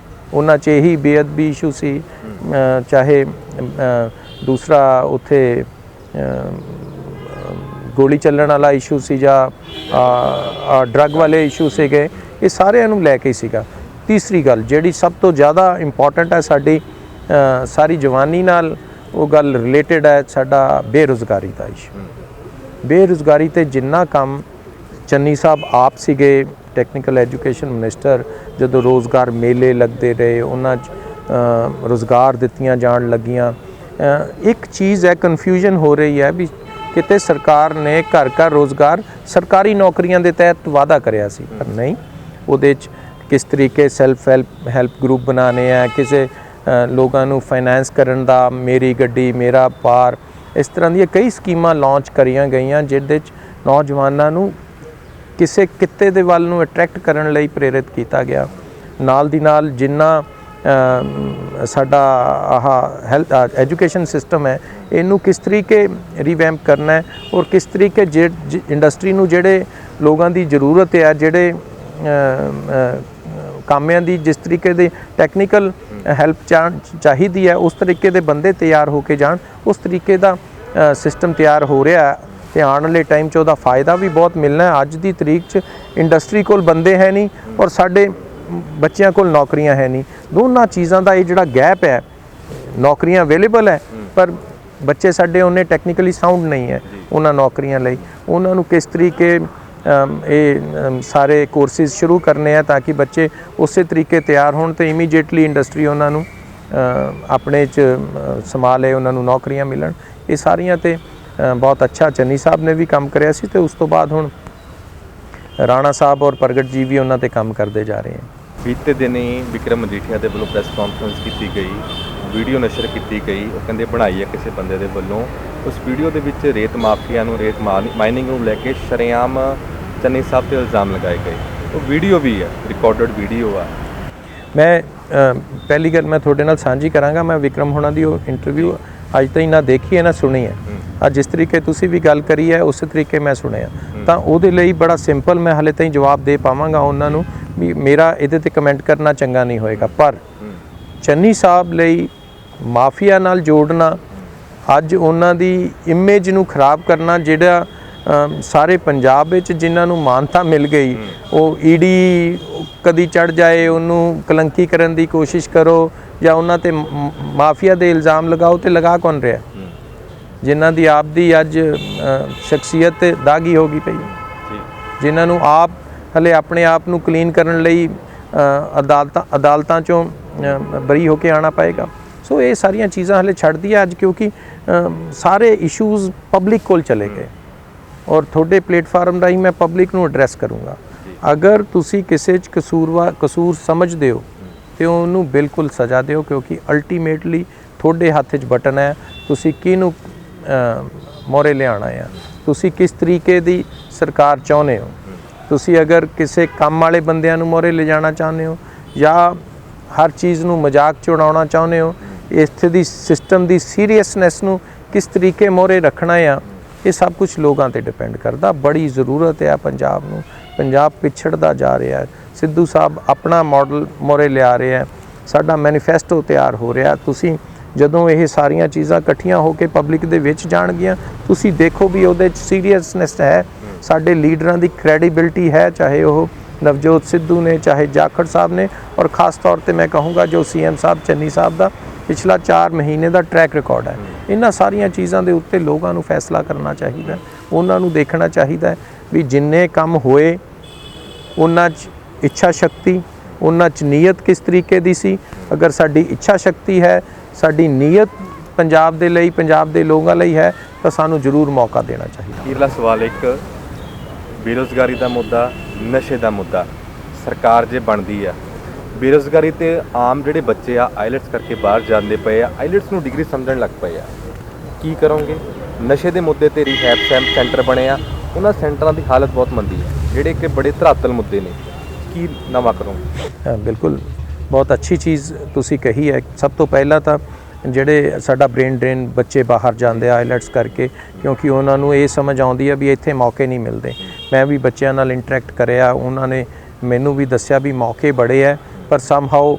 ਉਹਨਾਂ 'ਚ ਇਹੀ ਬੇਅਦਬੀ ਇਸ਼ੂ ਸੀ, ਚਾਹੇ ਦੂਸਰਾ ਉੱਥੇ ਗੋਲੀ ਚੱਲਣ ਵਾਲਾ ਇਸ਼ੂ ਸੀ ਜਾਂ ਡਰੱਗ ਵਾਲੇ ਇਸ਼ੂ ਸੀਗੇ, ਇਹ ਸਾਰਿਆਂ ਨੂੰ ਲੈ ਕੇ ਸੀਗਾ। ਤੀਸਰੀ ਗੱਲ ਜਿਹੜੀ ਸਭ ਤੋਂ ਜ਼ਿਆਦਾ ਇੰਪੋਰਟੈਂਟ ਹੈ ਸਾਡੀ ਸਾਰੀ ਜਵਾਨੀ ਨਾਲ, ਉਹ ਗੱਲ ਰਿਲੇਟਡ ਹੈ ਸਾਡਾ ਬੇਰੁਜ਼ਗਾਰੀ ਦਾ ਇਸ਼ੂ। ਬੇਰੁਜ਼ਗਾਰੀ ਤੇ ਜਿੰਨਾ ਕੰਮ ਚੰਨੀ ਸਾਹਿਬ ਆਪ ਸੀਗੇ ਟੈਕਨੀਕਲ ਐਜੂਕੇਸ਼ਨ ਮਿਨਿਸਟਰ, ਜਦੋਂ ਰੋਜ਼ਗਾਰ ਮੇਲੇ ਲੱਗਦੇ ਰਹੇ, ਉਹਨਾਂ 'ਚ ਰੋਜ਼ਗਾਰ ਦਿੱਤੀਆਂ ਜਾਣ ਲੱਗੀਆਂ। ਇੱਕ ਚੀਜ਼ ਹੈ, ਕਨਫਿਊਜ਼ਨ ਹੋ ਰਹੀ ਹੈ ਵੀ ਕਿਤੇ ਸਰਕਾਰ ਨੇ ਘਰ ਘਰ ਰੋਜ਼ਗਾਰ ਸਰਕਾਰੀ ਨੌਕਰੀਆਂ ਦੇ ਤਹਿਤ ਵਾਅਦਾ ਕਰਿਆ ਸੀ, ਪਰ ਨਹੀਂ। ਉਹਦੇ 'ਚ ਕਿਸ ਤਰੀਕੇ ਸੈਲਫ ਹੈਲਪ ਗਰੁੱਪ ਬਣਾਉਣੇ ਆ, ਕਿਸੇ ਲੋਕਾਂ ਨੂੰ ਫਾਈਨੈਂਸ ਕਰਨ ਦਾ, ਮੇਰੀ ਗੱਡੀ ਮੇਰਾ ਪਾਰ, ਇਸ ਤਰ੍ਹਾਂ ਦੀਆਂ ਕਈ ਸਕੀਮਾਂ ਲਾਂਚ ਕਰੀਆਂ ਗਈਆਂ ਜਿਹਦੇ 'ਚ ਨੌਜਵਾਨਾਂ ਨੂੰ ਕਿਸੇ ਕਿੱਤੇ ਦੇ ਵੱਲ ਨੂੰ ਅਟਰੈਕਟ ਕਰਨ ਲਈ ਪ੍ਰੇਰਿਤ ਕੀਤਾ ਗਿਆ। ਨਾਲ ਦੀ ਨਾਲ ਜਿੰਨਾ ਸਾਡਾ ਆਹ ਹੈਲਥ ਐਜੂਕੇਸ਼ਨ ਸਿਸਟਮ ਹੈ, ਇਹਨੂੰ ਕਿਸ ਤਰੀਕੇ ਰੀਵੈਂਪ ਕਰਨਾ ਹੈ ਔਰ ਕਿਸ ਤਰੀਕੇ ਇੰਡਸਟਰੀ ਨੂੰ ਜਿਹੜੇ ਲੋਕਾਂ ਦੀ ਜ਼ਰੂਰਤ ਹੈ, ਜਿਹੜੇ ਕਾਮਿਆਂ ਦੀ ਜਿਸ ਤਰੀਕੇ ਦੀ ਟੈਕਨੀਕਲ ਹੈਲਪ ਚਾਹੀਦੀ ਹੈ, ਉਸ ਤਰੀਕੇ ਦੇ ਬੰਦੇ ਤਿਆਰ ਹੋ ਕੇ ਜਾਣ, ਉਸ ਤਰੀਕੇ ਦਾ ਸਿਸਟਮ ਤਿਆਰ ਹੋ ਰਿਹਾ ਤੇ ਆਉਣ ਵਾਲੇ ਟਾਈਮ 'ਚ ਉਹਦਾ ਫਾਇਦਾ ਵੀ ਬਹੁਤ ਮਿਲਣਾ ਹੈ। ਅੱਜ ਦੀ ਤਰੀਕ 'ਚ ਇੰਡਸਟਰੀ ਕੋਲ ਬੰਦੇ ਹੈ ਨਹੀਂ ਔਰ ਸਾਡੇ ਬੱਚਿਆਂ ਕੋਲ ਨੌਕਰੀਆਂ ਹੈ ਨਹੀਂ। ਦੋਨਾਂ ਚੀਜ਼ਾਂ ਦਾ ਇਹ ਜਿਹੜਾ ਗੈਪ ਹੈ, ਨੌਕਰੀਆਂ ਅਵੇਲੇਬਲ ਹੈ ਪਰ ਬੱਚੇ ਸਾਡੇ ਉਹਨੇ ਟੈਕਨੀਕਲੀ ਸਾਊਂਡ ਨਹੀਂ ਹੈ ਉਹਨਾਂ ਨੌਕਰੀਆਂ ਲਈ, ਉਹਨਾਂ ਨੂੰ ਕਿਸ ਤਰੀਕੇ ਇਹ ਸਾਰੇ ਕੋਰਸਿਸ ਸ਼ੁਰੂ ਕਰਨੇ ਆ ਤਾਂ ਕਿ ਬੱਚੇ ਉਸੇ ਤਰੀਕੇ ਤਿਆਰ ਹੋਣ ਤੇ ਇਮੀਡੀਏਟਲੀ ਇੰਡਸਟਰੀ ਉਹਨਾਂ ਨੂੰ ਆਪਣੇ 'ਚ ਸਮਾ ਲਏ, ਉਹਨਾਂ ਨੂੰ ਨੌਕਰੀਆਂ ਮਿਲਣ। ਇਹ ਸਾਰੀਆਂ ਤੇ ਬਹੁਤ ਅੱਛਾ ਚੰਨੀ ਸਾਹਿਬ ਨੇ ਵੀ ਕੰਮ ਕਰਿਆ ਸੀ ਤੇ ਉਸ ਤੋਂ ਬਾਅਦ ਹੁਣ ਰਾਣਾ ਸਾਹਿਬ ਔਰ ਪ੍ਰਗਟ ਜੀ ਵੀ ਉਹਨਾਂ ਤੇ ਕੰਮ ਕਰਦੇ ਜਾ ਰਹੇ ਹਨ। ਬੀਤੇ ਦਿਨੀ ਵਿਕਰਮ ਮਜੀਠੀਆ ਦੇ ਵੱਲੋਂ ਪ੍ਰੈਸ ਕਾਨਫਰੰਸ ਕੀਤੀ ਗਈ, ਵੀਡੀਓ ਨਸ਼ਰ ਕੀਤੀ ਗਈ, ਉਹ ਕਹਿੰਦੇ ਬਣਾਈ ਹੈ ਕਿਸੇ ਬੰਦੇ ਦੇ ਵੱਲੋਂ। ਉਸ ਵੀਡੀਓ ਦੇ ਵਿੱਚ ਰੇਤ ਮਾਫੀਆ ਨੂੰ, ਰੇਤ ਮਾਈਨਿੰਗ ਨੂੰ ਲੈ ਕੇ ਸ਼ਰੇਆਮ ਚੰਨੀ ਸਾਹਿਬ ਤੇ ਇਲਜ਼ਾਮ ਲਗਾਏ ਗਏ। ਉਹ ਵੀਡੀਓ ਵੀ ਹੈ, ਰਿਕਾਰਡਡ ਵੀਡੀਓ ਆ। ਮੈਂ ਪਹਿਲੀ ਗੱਲ ਮੈਂ ਤੁਹਾਡੇ ਨਾਲ ਸਾਂਝੀ ਕਰਾਂਗਾ, ਮੈਂ ਵਿਕਰਮ ਹੋਣਾ ਦੀ ਉਹ ਇੰਟਰਵਿਊ ਅੱਜ ਤਾਈਂ ਨਾ ਦੇਖੀ ਹੈ ਨਾ ਸੁਣੀ ਹੈ। ਅੱਜ ਜਿਸ ਤਰੀਕੇ ਤੁਸੀਂ ਵੀ ਗੱਲ ਕਰੀ ਹੈ ਉਸੇ ਤਰੀਕੇ ਮੈਂ ਸੁਣਿਆ, ਤਾਂ ਉਹਦੇ ਲਈ ਬੜਾ ਸਿੰਪਲ ਮੈਂ ਹਾਲੇ ਤਾਈਂ ਜਵਾਬ ਦੇ ਪਾਵਾਂਗਾ ਉਹਨਾਂ ਨੂੰ ਵੀ ਮੇਰਾ ਇਹਦੇ ਤੇ ਕਮੈਂਟ ਕਰਨਾ ਚੰਗਾ ਨਹੀਂ ਹੋਏਗਾ। ਪਰ ਚੰਨੀ ਸਾਹਿਬ ਲਈ ਮਾਫੀਆ ਨਾਲ ਜੋੜਨਾ, ਅੱਜ ਉਹਨਾਂ ਦੀ ਇਮੇਜ ਨੂੰ ਖਰਾਬ ਕਰਨਾ, ਜਿਹੜਾ ਸਾਰੇ ਪੰਜਾਬ ਵਿੱਚ ਜਿਨ੍ਹਾਂ ਨੂੰ ਮਾਨਤਾ ਮਿਲ ਗਈ, ਉਹ ਈਡੀ ਕਦੀ ਚੜ ਜਾਏ ਉਹਨੂੰ ਕਲੰਕੀ ਕਰਨ ਦੀ ਕੋਸ਼ਿਸ਼ ਕਰੋ ਜਾਂ ਉਹਨਾਂ ਤੇ ਮਾਫੀਆ ਦੇ ਇਲਜ਼ਾਮ ਲਗਾਓ, ਤੇ ਲਗਾ ਕੌਣ ਰਿਹਾ? ਜਿਨ੍ਹਾਂ ਦੀ ਆਪਦੀ ਅੱਜ ਸ਼ਖਸੀਅਤ ਦਾਗੀ ਹੋ ਗਈ ਪਈ, ਜਿਨ੍ਹਾਂ ਨੂੰ ਆਪ ਹਲੇ ਆਪਣੇ ਆਪ ਨੂੰ ਕਲੀਨ ਕਰਨ ਲਈ ਅਦਾਲਤਾਂ 'ਚੋਂ ਬਰੀ ਹੋ ਕੇ ਆਉਣਾ ਪਏਗਾ। ਸੋ ਇਹ ਸਾਰੀਆਂ ਚੀਜ਼ਾਂ ਹਲੇ ਛੱਡਦੀ ਹੈ ਅੱਜ, ਕਿਉਂਕਿ ਸਾਰੇ ਇਸ਼ੂਜ਼ ਪਬਲਿਕ ਕੋਲ ਚਲੇ ਗਏ ਔਰ ਤੁਹਾਡੇ ਪਲੇਟਫਾਰਮ ਰਾਹੀਂ ਮੈਂ ਪਬਲਿਕ ਨੂੰ ਐਡਰੈਸ ਕਰੂੰਗਾ। ਅਗਰ ਤੁਸੀਂ ਕਿਸੇ 'ਚ ਕਸੂਰ ਸਮਝਦੇ ਹੋ ਤੇ ਉਹਨੂੰ ਬਿਲਕੁਲ ਸਜ਼ਾ ਦਿਓ, ਕਿਉਂਕਿ ਅਲਟੀਮੇਟਲੀ ਤੁਹਾਡੇ ਹੱਥ 'ਚ ਬਟਨ ਹੈ, ਤੁਸੀਂ ਕਿਹਨੂੰ ਮੋਹਰੇ ਲਿਆਉਣਾ ਆ, ਤੁਸੀਂ ਕਿਸ ਤਰੀਕੇ ਦੀ ਸਰਕਾਰ ਚਾਹੁੰਦੇ ਹੋ। ਤੁਸੀਂ ਅਗਰ ਕਿਸੇ ਕੰਮ ਵਾਲੇ ਬੰਦਿਆਂ ਨੂੰ ਮੋਹਰੇ ਲਿਜਾਣਾ ਚਾਹੁੰਦੇ ਹੋ ਜਾਂ ਹਰ ਚੀਜ਼ ਨੂੰ ਮਜ਼ਾਕ 'ਚ ਉਡਾਉਣਾ ਚਾਹੁੰਦੇ ਹੋ, ਇੱਥੇ ਦੀ ਸਿਸਟਮ ਦੀ ਸੀਰੀਅਸਨੈਸ ਨੂੰ ਕਿਸ ਤਰੀਕੇ ਮੋਹਰੇ ਰੱਖਣਾ ਆ, ਇਹ ਸਭ ਕੁਝ ਲੋਕਾਂ ਤੇ ਡਿਪੈਂਡ ਕਰਦਾ। ਬੜੀ ਜ਼ਰੂਰਤ ਹੈ ਪੰਜਾਬ ਨੂੰ, ਪੰਜਾਬ ਪਿਛੜਦਾ ਜਾ ਰਿਹਾ ਹੈ। ਸਿੱਧੂ ਸਾਹਿਬ ਆਪਣਾ ਮਾਡਲ ਮੋਹਰੇ ਲਿਆ ਰਹੇ ਹੈ, ਸਾਡਾ ਮੈਨੀਫੈਸਟੋ ਤਿਆਰ ਹੋ ਰਿਹਾ। ਤੁਸੀਂ ਜਦੋਂ ਇਹ ਸਾਰੀਆਂ ਚੀਜ਼ਾਂ ਇਕੱਠੀਆਂ ਹੋ ਕੇ ਪਬਲਿਕ ਦੇ ਵਿੱਚ ਜਾਣਗੀਆਂ, ਤੁਸੀਂ ਦੇਖੋ ਵੀ ਉਹਦੇ 'ਚ ਸੀਰੀਅਸਨੈਸ ਹੈ, ਸਾਡੇ ਲੀਡਰਾਂ ਦੀ ਕ੍ਰੈਡੀਬਿਲਟੀ ਹੈ, ਚਾਹੇ ਉਹ ਨਵਜੋਤ ਸਿੱਧੂ ਨੇ, ਚਾਹੇ ਜਾਖੜ ਸਾਹਿਬ ਨੇ, ਔਰ ਖ਼ਾਸ ਤੌਰ ਤੇ ਮੈਂ ਕਹੂੰਗਾ ਜੋ ਸੀਐਮ ਸਾਹਿਬ ਚੰਨੀ ਸਾਹਿਬ ਦਾ ਪਿਛਲਾ 4 ਮਹੀਨੇ ਦਾ ਟਰੈਕ ਰਿਕਾਰਡ ਹੈ। ਇਹਨਾਂ ਸਾਰੀਆਂ ਚੀਜ਼ਾਂ ਦੇ ਉੱਤੇ ਲੋਕਾਂ ਨੂੰ ਫੈਸਲਾ ਕਰਨਾ ਚਾਹੀਦਾ, ਉਹਨਾਂ ਨੂੰ ਦੇਖਣਾ ਚਾਹੀਦਾ ਵੀ ਜਿੰਨੇ ਕੰਮ ਹੋਏ ਉਹਨਾਂ 'ਚ ਇੱਛਾ ਸ਼ਕਤੀ, ਉਹਨਾਂ 'ਚ ਨੀਅਤ ਕਿਸ ਤਰੀਕੇ ਦੀ ਸੀ। ਅਗਰ ਸਾਡੀ ਇੱਛਾ ਸ਼ਕਤੀ ਹੈ, ਸਾਡੀ ਨੀਅਤ ਪੰਜਾਬ ਦੇ ਲਈ, ਪੰਜਾਬ ਦੇ ਲੋਕਾਂ ਲਈ ਹੈ, ਤਾਂ ਸਾਨੂੰ ਜ਼ਰੂਰ ਮੌਕਾ ਦੇਣਾ ਚਾਹੀਦਾ। ਅਖੀਰਲਾ ਸਵਾਲ ਇੱਕ, ਬੇਰੁਜ਼ਗਾਰੀ ਦਾ ਮੁੱਦਾ, ਨਸ਼ੇ ਦਾ ਮੁੱਦਾ, ਸਰਕਾਰ ਜੇ ਬਣਦੀ ਆ, ਬੇਰੁਜ਼ਗਾਰੀ ਤੇ ਆਮ ਜਿਹੜੇ ਬੱਚੇ ਆ ਆਈਲੈਟਸ ਕਰਕੇ ਬਾਹਰ ਜਾਂਦੇ ਪਏ ਆ, ਆਈਲੈਟਸ ਨੂੰ ਡਿਗਰੀ ਸਮਝਣ ਲੱਗ ਪਏ ਆ, ਕੀ ਕਰੋਗੇ? ਨਸ਼ੇ ਦੇ ਮੁੱਦੇ ਤੇ ਰਿਹੈਬ ਸੈਂਟਰ ਬਣੇ ਆ, ਉਹਨਾਂ ਸੈਂਟਰਾਂ ਦੀ ਹਾਲਤ ਬਹੁਤ ਮੰਦੀ ਹੈ, ਜਿਹੜੇ ਕਿ ਬੜੇ ਧਰਾਤਲ ਮੁੱਦੇ ਨੇ, ਕੀ ਨਵਾਂ ਕਰੋਗੇ? ਬਿਲਕੁਲ ਬਹੁਤ ਅੱਛੀ ਚੀਜ਼ ਤੁਸੀਂ ਕਹੀ ਹੈ। ਸਭ ਤੋਂ ਪਹਿਲਾਂ ਤਾਂ ਜਿਹੜੇ ਸਾਡਾ ਬ੍ਰੇਨ ਡਰੇਨ ਬੱਚੇ ਬਾਹਰ ਜਾਂਦੇ ਆ ਆਈਲੈਟਸ ਕਰਕੇ, ਕਿਉਂਕਿ ਉਹਨਾਂ ਨੂੰ ਇਹ ਸਮਝ ਆਉਂਦੀ ਹੈ ਵੀ ਇੱਥੇ ਮੌਕੇ ਨਹੀਂ ਮਿਲਦੇ। ਮੈਂ ਵੀ ਬੱਚਿਆਂ ਨਾਲ ਇੰਟਰੈਕਟ ਕਰਿਆ, ਉਹਨਾਂ ਨੇ ਮੈਨੂੰ ਵੀ ਦੱਸਿਆ ਵੀ ਮੌਕੇ ਬੜੇ ਹੈ, ਪਰ ਸਮਹਾਓ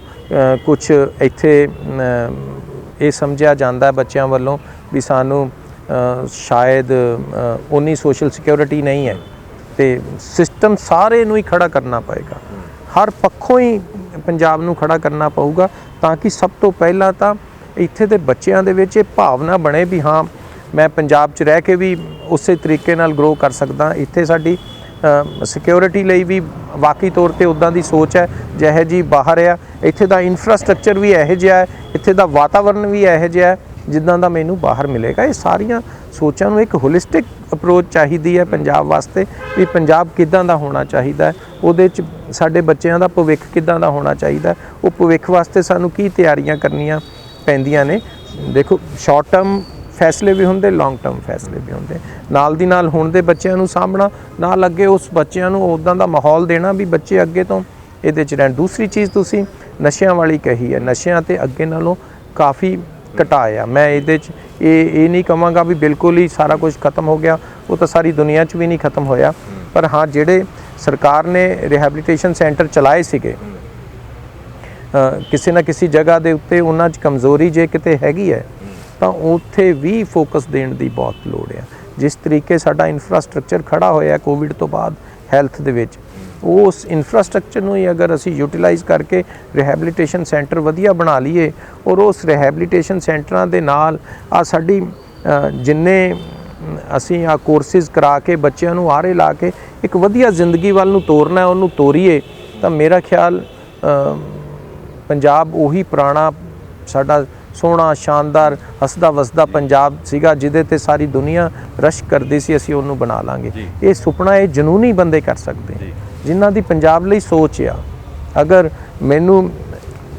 ਕੁਛ ਇੱਥੇ ਇਹ ਸਮਝਿਆ ਜਾਂਦਾ ਬੱਚਿਆਂ ਵੱਲੋਂ ਵੀ ਸਾਨੂੰ ਸ਼ਾਇਦ ਉਨੀ ਸੋਸ਼ਲ ਸਿਕਿਉਰਿਟੀ ਨਹੀਂ ਹੈ, ਤੇ ਸਿਸਟਮ ਸਾਰੇ ਨੂੰ ਹੀ ਖੜਾ ਕਰਨਾ ਪਏਗਾ, ਹਰ ਪੱਖੋਂ ਹੀ ਪੰਜਾਬ ਨੂੰ ਖੜਾ ਕਰਨਾ ਪਊਗਾ, ਤਾਂ ਕਿ ਸਭ ਤੋਂ ਪਹਿਲਾਂ ਤਾਂ ਇੱਥੇ ਦੇ ਬੱਚਿਆਂ ਦੇ ਵਿੱਚ ਇਹ ਭਾਵਨਾ ਬਣੇ ਵੀ ਹਾਂ ਮੈਂ ਪੰਜਾਬ 'ਚ ਰਹਿ ਕੇ ਵੀ ਉਸੇ ਤਰੀਕੇ ਨਾਲ ਗਰੋ ਕਰ ਸਕਦਾ। ਇੱਥੇ ਸਾਡੀ ਸਿਕਿਉਰਿਟੀ ਲਈ ਵੀ ਵਾਕਈ ਤੌਰ ਤੇ ਉੱਦਾਂ ਦੀ ਸੋਚ ਹੈ ਜਿਹੋ ਜੀ ਬਾਹਰ ਆ। ਇੱਥੇ ਦਾ ਇਨਫਰਾਸਟ੍ਰਕਚਰ ਵੀ ਇਹੋ ਜਿਹਾ ਹੈ, ਇੱਥੇ ਦਾ ਵਾਤਾਵਰਨ ਵੀ ਇਹੋ ਜਿਹਾ ਹੈ ਜਿੱਦਾਂ ਦਾ ਮੈਨੂੰ ਬਾਹਰ ਮਿਲੇਗਾ। ਇਹ ਸਾਰੀਆਂ ਸੋਚਾਂ ਨੂੰ ਇੱਕ ਹੋਲਿਸਟਿਕ ਅਪਰੋਚ ਚਾਹੀਦੀ ਹੈ ਪੰਜਾਬ ਵਾਸਤੇ, ਵੀ ਪੰਜਾਬ ਕਿੱਦਾਂ ਦਾ ਹੋਣਾ ਚਾਹੀਦਾ, ਉਹਦੇ 'ਚ ਸਾਡੇ ਬੱਚਿਆਂ ਦਾ ਭਵਿੱਖ ਕਿੱਦਾਂ ਦਾ ਹੋਣਾ ਚਾਹੀਦਾ, ਉਹ ਭਵਿੱਖ ਵਾਸਤੇ ਸਾਨੂੰ ਕੀ ਤਿਆਰੀਆਂ ਕਰਨੀਆਂ ਪੈਂਦੀਆਂ ਨੇ। ਦੇਖੋ ਸ਼ਾਰਟ ਟਰਮ ਫੈਸਲੇ ਵੀ ਹੁੰਦੇ, ਲੌਂਗ ਟਰਮ ਫੈਸਲੇ ਵੀ ਹੁੰਦੇ। ਨਾਲ ਦੀ ਨਾਲ ਹੁਣ ਦੇ ਬੱਚਿਆਂ ਨੂੰ ਸਾਂਭਣਾ, ਨਾਲ ਅੱਗੇ ਉਸ ਬੱਚਿਆਂ ਨੂੰ ਉੱਦਾਂ ਦਾ ਮਾਹੌਲ ਦੇਣਾ ਵੀ ਬੱਚੇ ਅੱਗੇ ਤੋਂ ਇਹਦੇ 'ਚ ਰਹਿਣ। ਦੂਸਰੀ ਚੀਜ਼ ਤੁਸੀਂ ਨਸ਼ਿਆਂ ਵਾਲੀ ਕਹੀ ਹੈ, ਨਸ਼ਿਆਂ ਤੇ ਅੱਗੇ ਨਾਲੋਂ ਕਾਫੀ ਘਟਾਇਆ। ਮੈਂ ਇਹਦੇ 'ਚ ਇਹ ਨਹੀਂ ਕਹਾਂਗਾ ਵੀ ਬਿਲਕੁਲ ਹੀ ਸਾਰਾ ਕੁਝ ਖਤਮ ਹੋ ਗਿਆ, ਉਹ ਤਾਂ ਸਾਰੀ ਦੁਨੀਆ 'ਚ ਵੀ ਨਹੀਂ ਖਤਮ ਹੋਇਆ, ਪਰ ਹਾਂ ਜਿਹੜੇ ਸਰਕਾਰ ਨੇ ਰਿਹੈਬਲੀਟੇਸ਼ਨ ਸੈਂਟਰ ਚਲਾਏ ਸੀਗੇ ਕਿਸੇ ਨਾ ਕਿਸੇ ਜਗ੍ਹਾ ਦੇ ਉੱਤੇ, ਉਹਨਾਂ 'ਚ ਕਮਜ਼ੋਰੀ ਜੇ ਕਿਤੇ ਹੈਗੀ ਹੈ ਤਾਂ ਉੱਥੇ ਵੀ ਫੋਕਸ ਦੇਣ ਦੀ ਬਹੁਤ ਲੋੜ ਹੈ। ਜਿਸ ਤਰੀਕੇ ਸਾਡਾ ਇਨਫਰਾਸਟ੍ਰਕਚਰ ਖੜਾ ਹੋਇਆ ਕੋਵਿਡ ਤੋਂ ਬਾਅਦ ਹੈਲਥ ਦੇ ਵਿੱਚ, ਉਸ ਇਨਫਰਾਸਟ੍ਰਕਚਰ ਨੂੰ ਹੀ ਅਗਰ ਅਸੀਂ ਯੂਟਿਲਾਈਜ਼ ਕਰਕੇ ਰਿਹੈਬਲੀਟੇਸ਼ਨ ਸੈਂਟਰ ਵਧੀਆ ਬਣਾ ਲਈਏ, ਔਰ ਉਸ ਰਿਹੈਬਲੀਟੇਸ਼ਨ ਸੈਂਟਰਾਂ ਦੇ ਨਾਲ ਆ ਸਾਡੀ ਜਿੰਨੇ ਅਸੀਂ ਆ ਕੋਰਸਿਸ ਕਰਾ ਕੇ ਬੱਚਿਆਂ ਨੂੰ ਆਰੇ ਲਾ ਕੇ ਇੱਕ ਵਧੀਆ ਜ਼ਿੰਦਗੀ ਵੱਲ ਨੂੰ ਤੋਰਨਾ, ਉਹਨੂੰ ਤੋਰੀਏ ਤਾਂ ਮੇਰਾ ਖਿਆਲ ਪੰਜਾਬ ਉਹੀ ਪੁਰਾਣਾ ਸਾਡਾ ਸੋਹਣਾ ਸ਼ਾਨਦਾਰ ਹੱਸਦਾ ਵਸਦਾ ਪੰਜਾਬ ਸੀਗਾ ਜਿਹਦੇ ਤੇ ਸਾਰੀ ਦੁਨੀਆ ਰਸ਼ ਕਰਦੀ ਸੀ, ਅਸੀਂ ਉਹਨੂੰ ਬਣਾ ਲਾਂਗੇ। ਇਹ ਸੁਪਨਾ ਇਹ ਜਨੂਨੀ ਬੰਦੇ ਕਰ ਸਕਦੇ ਜਿਨ੍ਹਾਂ ਦੀ ਪੰਜਾਬ ਲਈ ਸੋਚ ਆ। ਅਗਰ ਮੈਨੂੰ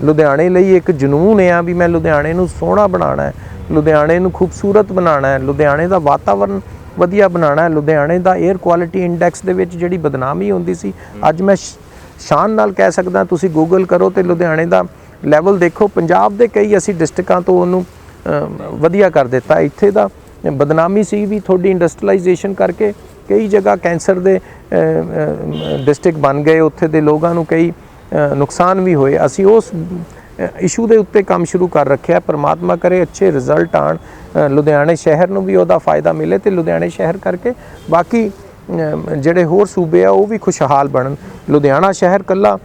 ਲੁਧਿਆਣੇ ਲਈ ਇੱਕ ਜਨੂਨ ਆ ਵੀ ਮੈਂ ਲੁਧਿਆਣੇ ਨੂੰ ਸੋਹਣਾ ਬਣਾਉਣਾ ਹੈ, ਲੁਧਿਆਣੇ ਨੂੰ ਖੂਬਸੂਰਤ ਬਣਾਉਣਾ ਹੈ, ਲੁਧਿਆਣੇ ਦਾ ਵਾਤਾਵਰਨ ਵਧੀਆ ਬਣਾਉਣਾ ਹੈ, ਲੁਧਿਆਣੇ ਦਾ 에ਅਰ ਕੁਆਲਿਟੀ ਇੰਡੈਕਸ ਦੇ ਵਿੱਚ ਜਿਹੜੀ ਬਦਨਾਮੀ ਹੁੰਦੀ ਸੀ, ਅੱਜ ਮੈਂ ਸ਼ਾਨ ਨਾਲ ਕਹਿ ਸਕਦਾ, ਤੁਸੀਂ ਗੂਗਲ ਕਰੋ ਤੇ ਲੁਧਿਆਣੇ ਦਾ ਲੈਵਲ ਦੇਖੋ। ਪੰਜਾਬ ਦੇ ਕਈ ਅਸੀਂ ਡਿਸਟ੍ਰਿਕਾਂ ਤੋਂ ਉਹਨੂੰ ਵਧੀਆ ਕਰ ਦਿੱਤਾ। ਇੱਥੇ ਦਾ ਬਦਨਾਮੀ ਸੀ ਵੀ ਤੁਹਾਡੀ ਇੰਡਸਟਰੀਲਾਈਜੇਸ਼ਨ ਕਰਕੇ ਕਈ ਜਗ੍ਹਾ ਕੈਂਸਰ ਦੇ ਡਿਸਟ੍ਰਿਕਟ ਬਣ ਗਏ, ਉੱਥੇ ਦੇ ਲੋਕਾਂ ਨੂੰ ਕਈ ਨੁਕਸਾਨ ਵੀ ਹੋਏ। ਅਸੀਂ ਉਸ ਇਸ਼ੂ ਦੇ ਉੱਤੇ ਕੰਮ ਸ਼ੁਰੂ ਕਰ ਰੱਖਿਆ। ਪਰਮਾਤਮਾ ਕਰੇ ਅੱਛੇ ਰਿਜ਼ਲਟ ਆਉਣ, ਲੁਧਿਆਣੇ ਸ਼ਹਿਰ ਨੂੰ ਵੀ ਉਹਦਾ ਫਾਇਦਾ ਮਿਲੇ ਤੇ ਲੁਧਿਆਣੇ ਸ਼ਹਿਰ ਕਰਕੇ ਬਾਕੀ ਜਿਹੜੇ ਹੋਰ ਸੂਬੇ ਆ ਉਹ ਵੀ ਖੁਸ਼ਹਾਲ ਬਣਨ। ਲੁਧਿਆਣਾ ਸ਼ਹਿਰ ਕੱਲਾ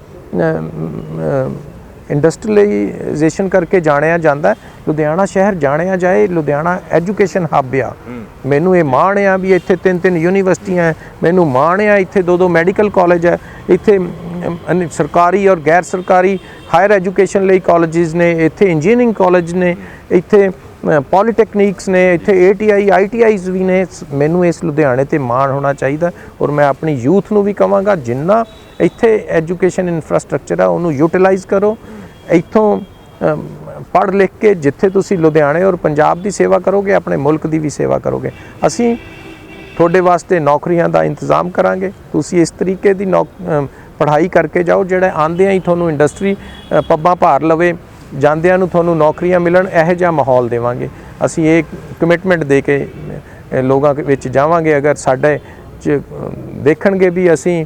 ਇੰਡਸਟਰੀਲਾਈਜੇਸ਼ਨ ਕਰਕੇ ਜਾਣਿਆ ਜਾਂਦਾ, ਲੁਧਿਆਣਾ ਸ਼ਹਿਰ ਜਾਣਿਆ ਜਾਏ, ਲੁਧਿਆਣਾ ਐਜੂਕੇਸ਼ਨ ਹੱਬ ਆ। ਮੈਨੂੰ ਇਹ ਮਾਣ ਆ ਵੀ ਇੱਥੇ 3 ਯੂਨੀਵਰਸਿਟੀਆਂ ਹੈ, ਮੈਨੂੰ ਮਾਣ ਆ ਇੱਥੇ 2 ਮੈਡੀਕਲ ਕਾਲਜ ਹੈ, ਇੱਥੇ ਸਰਕਾਰੀ ਔਰ ਗੈਰ ਸਰਕਾਰੀ ਹਾਇਰ ਐਜੂਕੇਸ਼ਨ ਲਈ ਕਾਲਜਿਸ ਨੇ, ਇੱਥੇ ਇੰਜੀਨੀਅਰਿੰਗ ਕਾਲਜ ਨੇ, ਇੱਥੇ ਪੋਲੀਟੈਕਨਿਕਸ ਨੇ, ਇੱਥੇ ATI ITIs ਵੀ ਨੇ। ਮੈਨੂੰ ਇਸ ਲੁਧਿਆਣੇ ਤੇ ਮਾਣ ਹੋਣਾ ਚਾਹੀਦਾ ਔਰ ਮੈਂ ਆਪਣੀ ਯੂਥ ਨੂੰ ਵੀ ਕਹਾਂਗਾ ਜਿੰਨਾ ਇੱਥੇ ਐਜੂਕੇਸ਼ਨ ਇਨਫਰਾਸਟ੍ਰਕਚਰ ਆ ਉਹਨੂੰ ਯੂਟਿਲਾਈਜ਼ ਕਰੋ। ਇੱਥੋਂ ਪੜ੍ਹ ਲਿਖ ਕੇ ਜਿੱਥੇ ਤੁਸੀਂ ਲੁਧਿਆਣੇ ਔਰ ਪੰਜਾਬ ਦੀ ਸੇਵਾ ਕਰੋਗੇ, ਆਪਣੇ ਮੁਲਕ ਦੀ ਵੀ ਸੇਵਾ ਕਰੋਗੇ। ਅਸੀਂ ਤੁਹਾਡੇ ਵਾਸਤੇ ਨੌਕਰੀਆਂ ਦਾ ਇੰਤਜ਼ਾਮ ਕਰਾਂਗੇ। ਤੁਸੀਂ ਇਸ ਤਰੀਕੇ ਦੀ ਪੜ੍ਹਾਈ ਕਰਕੇ ਜਾਓ ਜਿਹੜਾ ਆਉਂਦਿਆਂ ਹੀ ਤੁਹਾਨੂੰ ਇੰਡਸਟਰੀ ਪੱਬਾਂ ਭਾਰ ਲਵੇ, ਜਾਂਦਿਆਂ ਨੂੰ ਤੁਹਾਨੂੰ ਨੌਕਰੀਆਂ ਮਿਲਣ, ਇਹੋ ਜਿਹਾ ਮਾਹੌਲ ਦੇਵਾਂਗੇ। ਅਸੀਂ ਇਹ ਕਮਿਟਮੈਂਟ ਦੇ ਕੇ ਲੋਕਾਂ ਵਿੱਚ ਜਾਵਾਂਗੇ। ਅਗਰ ਸਾਡੇ 'ਚ ਦੇਖਣਗੇ ਵੀ ਅਸੀਂ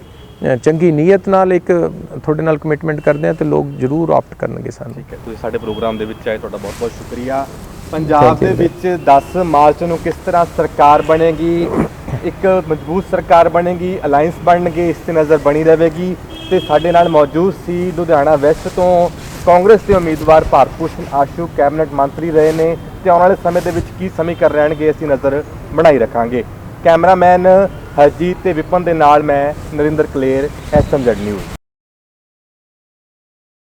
ਚੰਗੀ ਨੀਅਤ ਨਾਲ ਇੱਕ ਤੁਹਾਡੇ ਨਾਲ ਕਮਿਟਮੈਂਟ ਕਰਦੇ ਹਾਂ ਤੇ ਲੋਕ ਜ਼ਰੂਰ ਆਪਟ ਕਰਨਗੇ ਸਾਨੂੰ। ਠੀਕ ਹੈ, ਤੁਸੀਂ ਸਾਡੇ ਪ੍ਰੋਗਰਾਮ ਦੇ ਵਿੱਚ ਆਏ, ਤੁਹਾਡਾ ਬਹੁਤ ਬਹੁਤ ਸ਼ੁਕਰੀਆ। ਪੰਜਾਬ ਦੇ ਵਿੱਚ 10 ਮਾਰਚ ਨੂੰ ਕਿਸ ਤਰ੍ਹਾਂ ਸਰਕਾਰ ਬਣੇਗੀ, ਇੱਕ ਮਜ਼ਬੂਤ ਸਰਕਾਰ ਬਣੇਗੀ, ਅਲਾਈਅੰਸ ਬਣਨਗੇ, ਇਸ 'ਤੇ ਨਜ਼ਰ ਬਣੀ ਰਹੇਗੀ। ਤੇ ਸਾਡੇ ਨਾਲ ਮੌਜੂਦ ਸੀ ਲੁਧਿਆਣਾ ਵੈਸਟ ਤੋਂ ਕਾਂਗਰਸ ਦੇ ਉਮੀਦਵਾਰ ਭਾਰਤ ਭੂਸ਼ਣ ਆਸ਼ੂ, ਕੈਬਨਿਟ ਮੰਤਰੀ ਰਹੇ ਨੇ ਤੇ ਆਉਣ ਵਾਲੇ ਸਮੇਂ ਦੇ ਵਿੱਚ ਕੀ ਸਮੀਕਰਨ ਰਹਿਣਗੇ ਅਸੀਂ ਨਜ਼ਰ ਬਣਾਈ ਰੱਖਾਂਗੇ। ਕੈਮਰਾਮੈਨ ਹਰਜੀਤ ਤੇ ਵਿਪਨ ਦੇ ਨਾਲ ਮੈਂ ਨਰਿੰਦਰ ਕਲੇਰ, SMZ ਨਿਊਜ਼।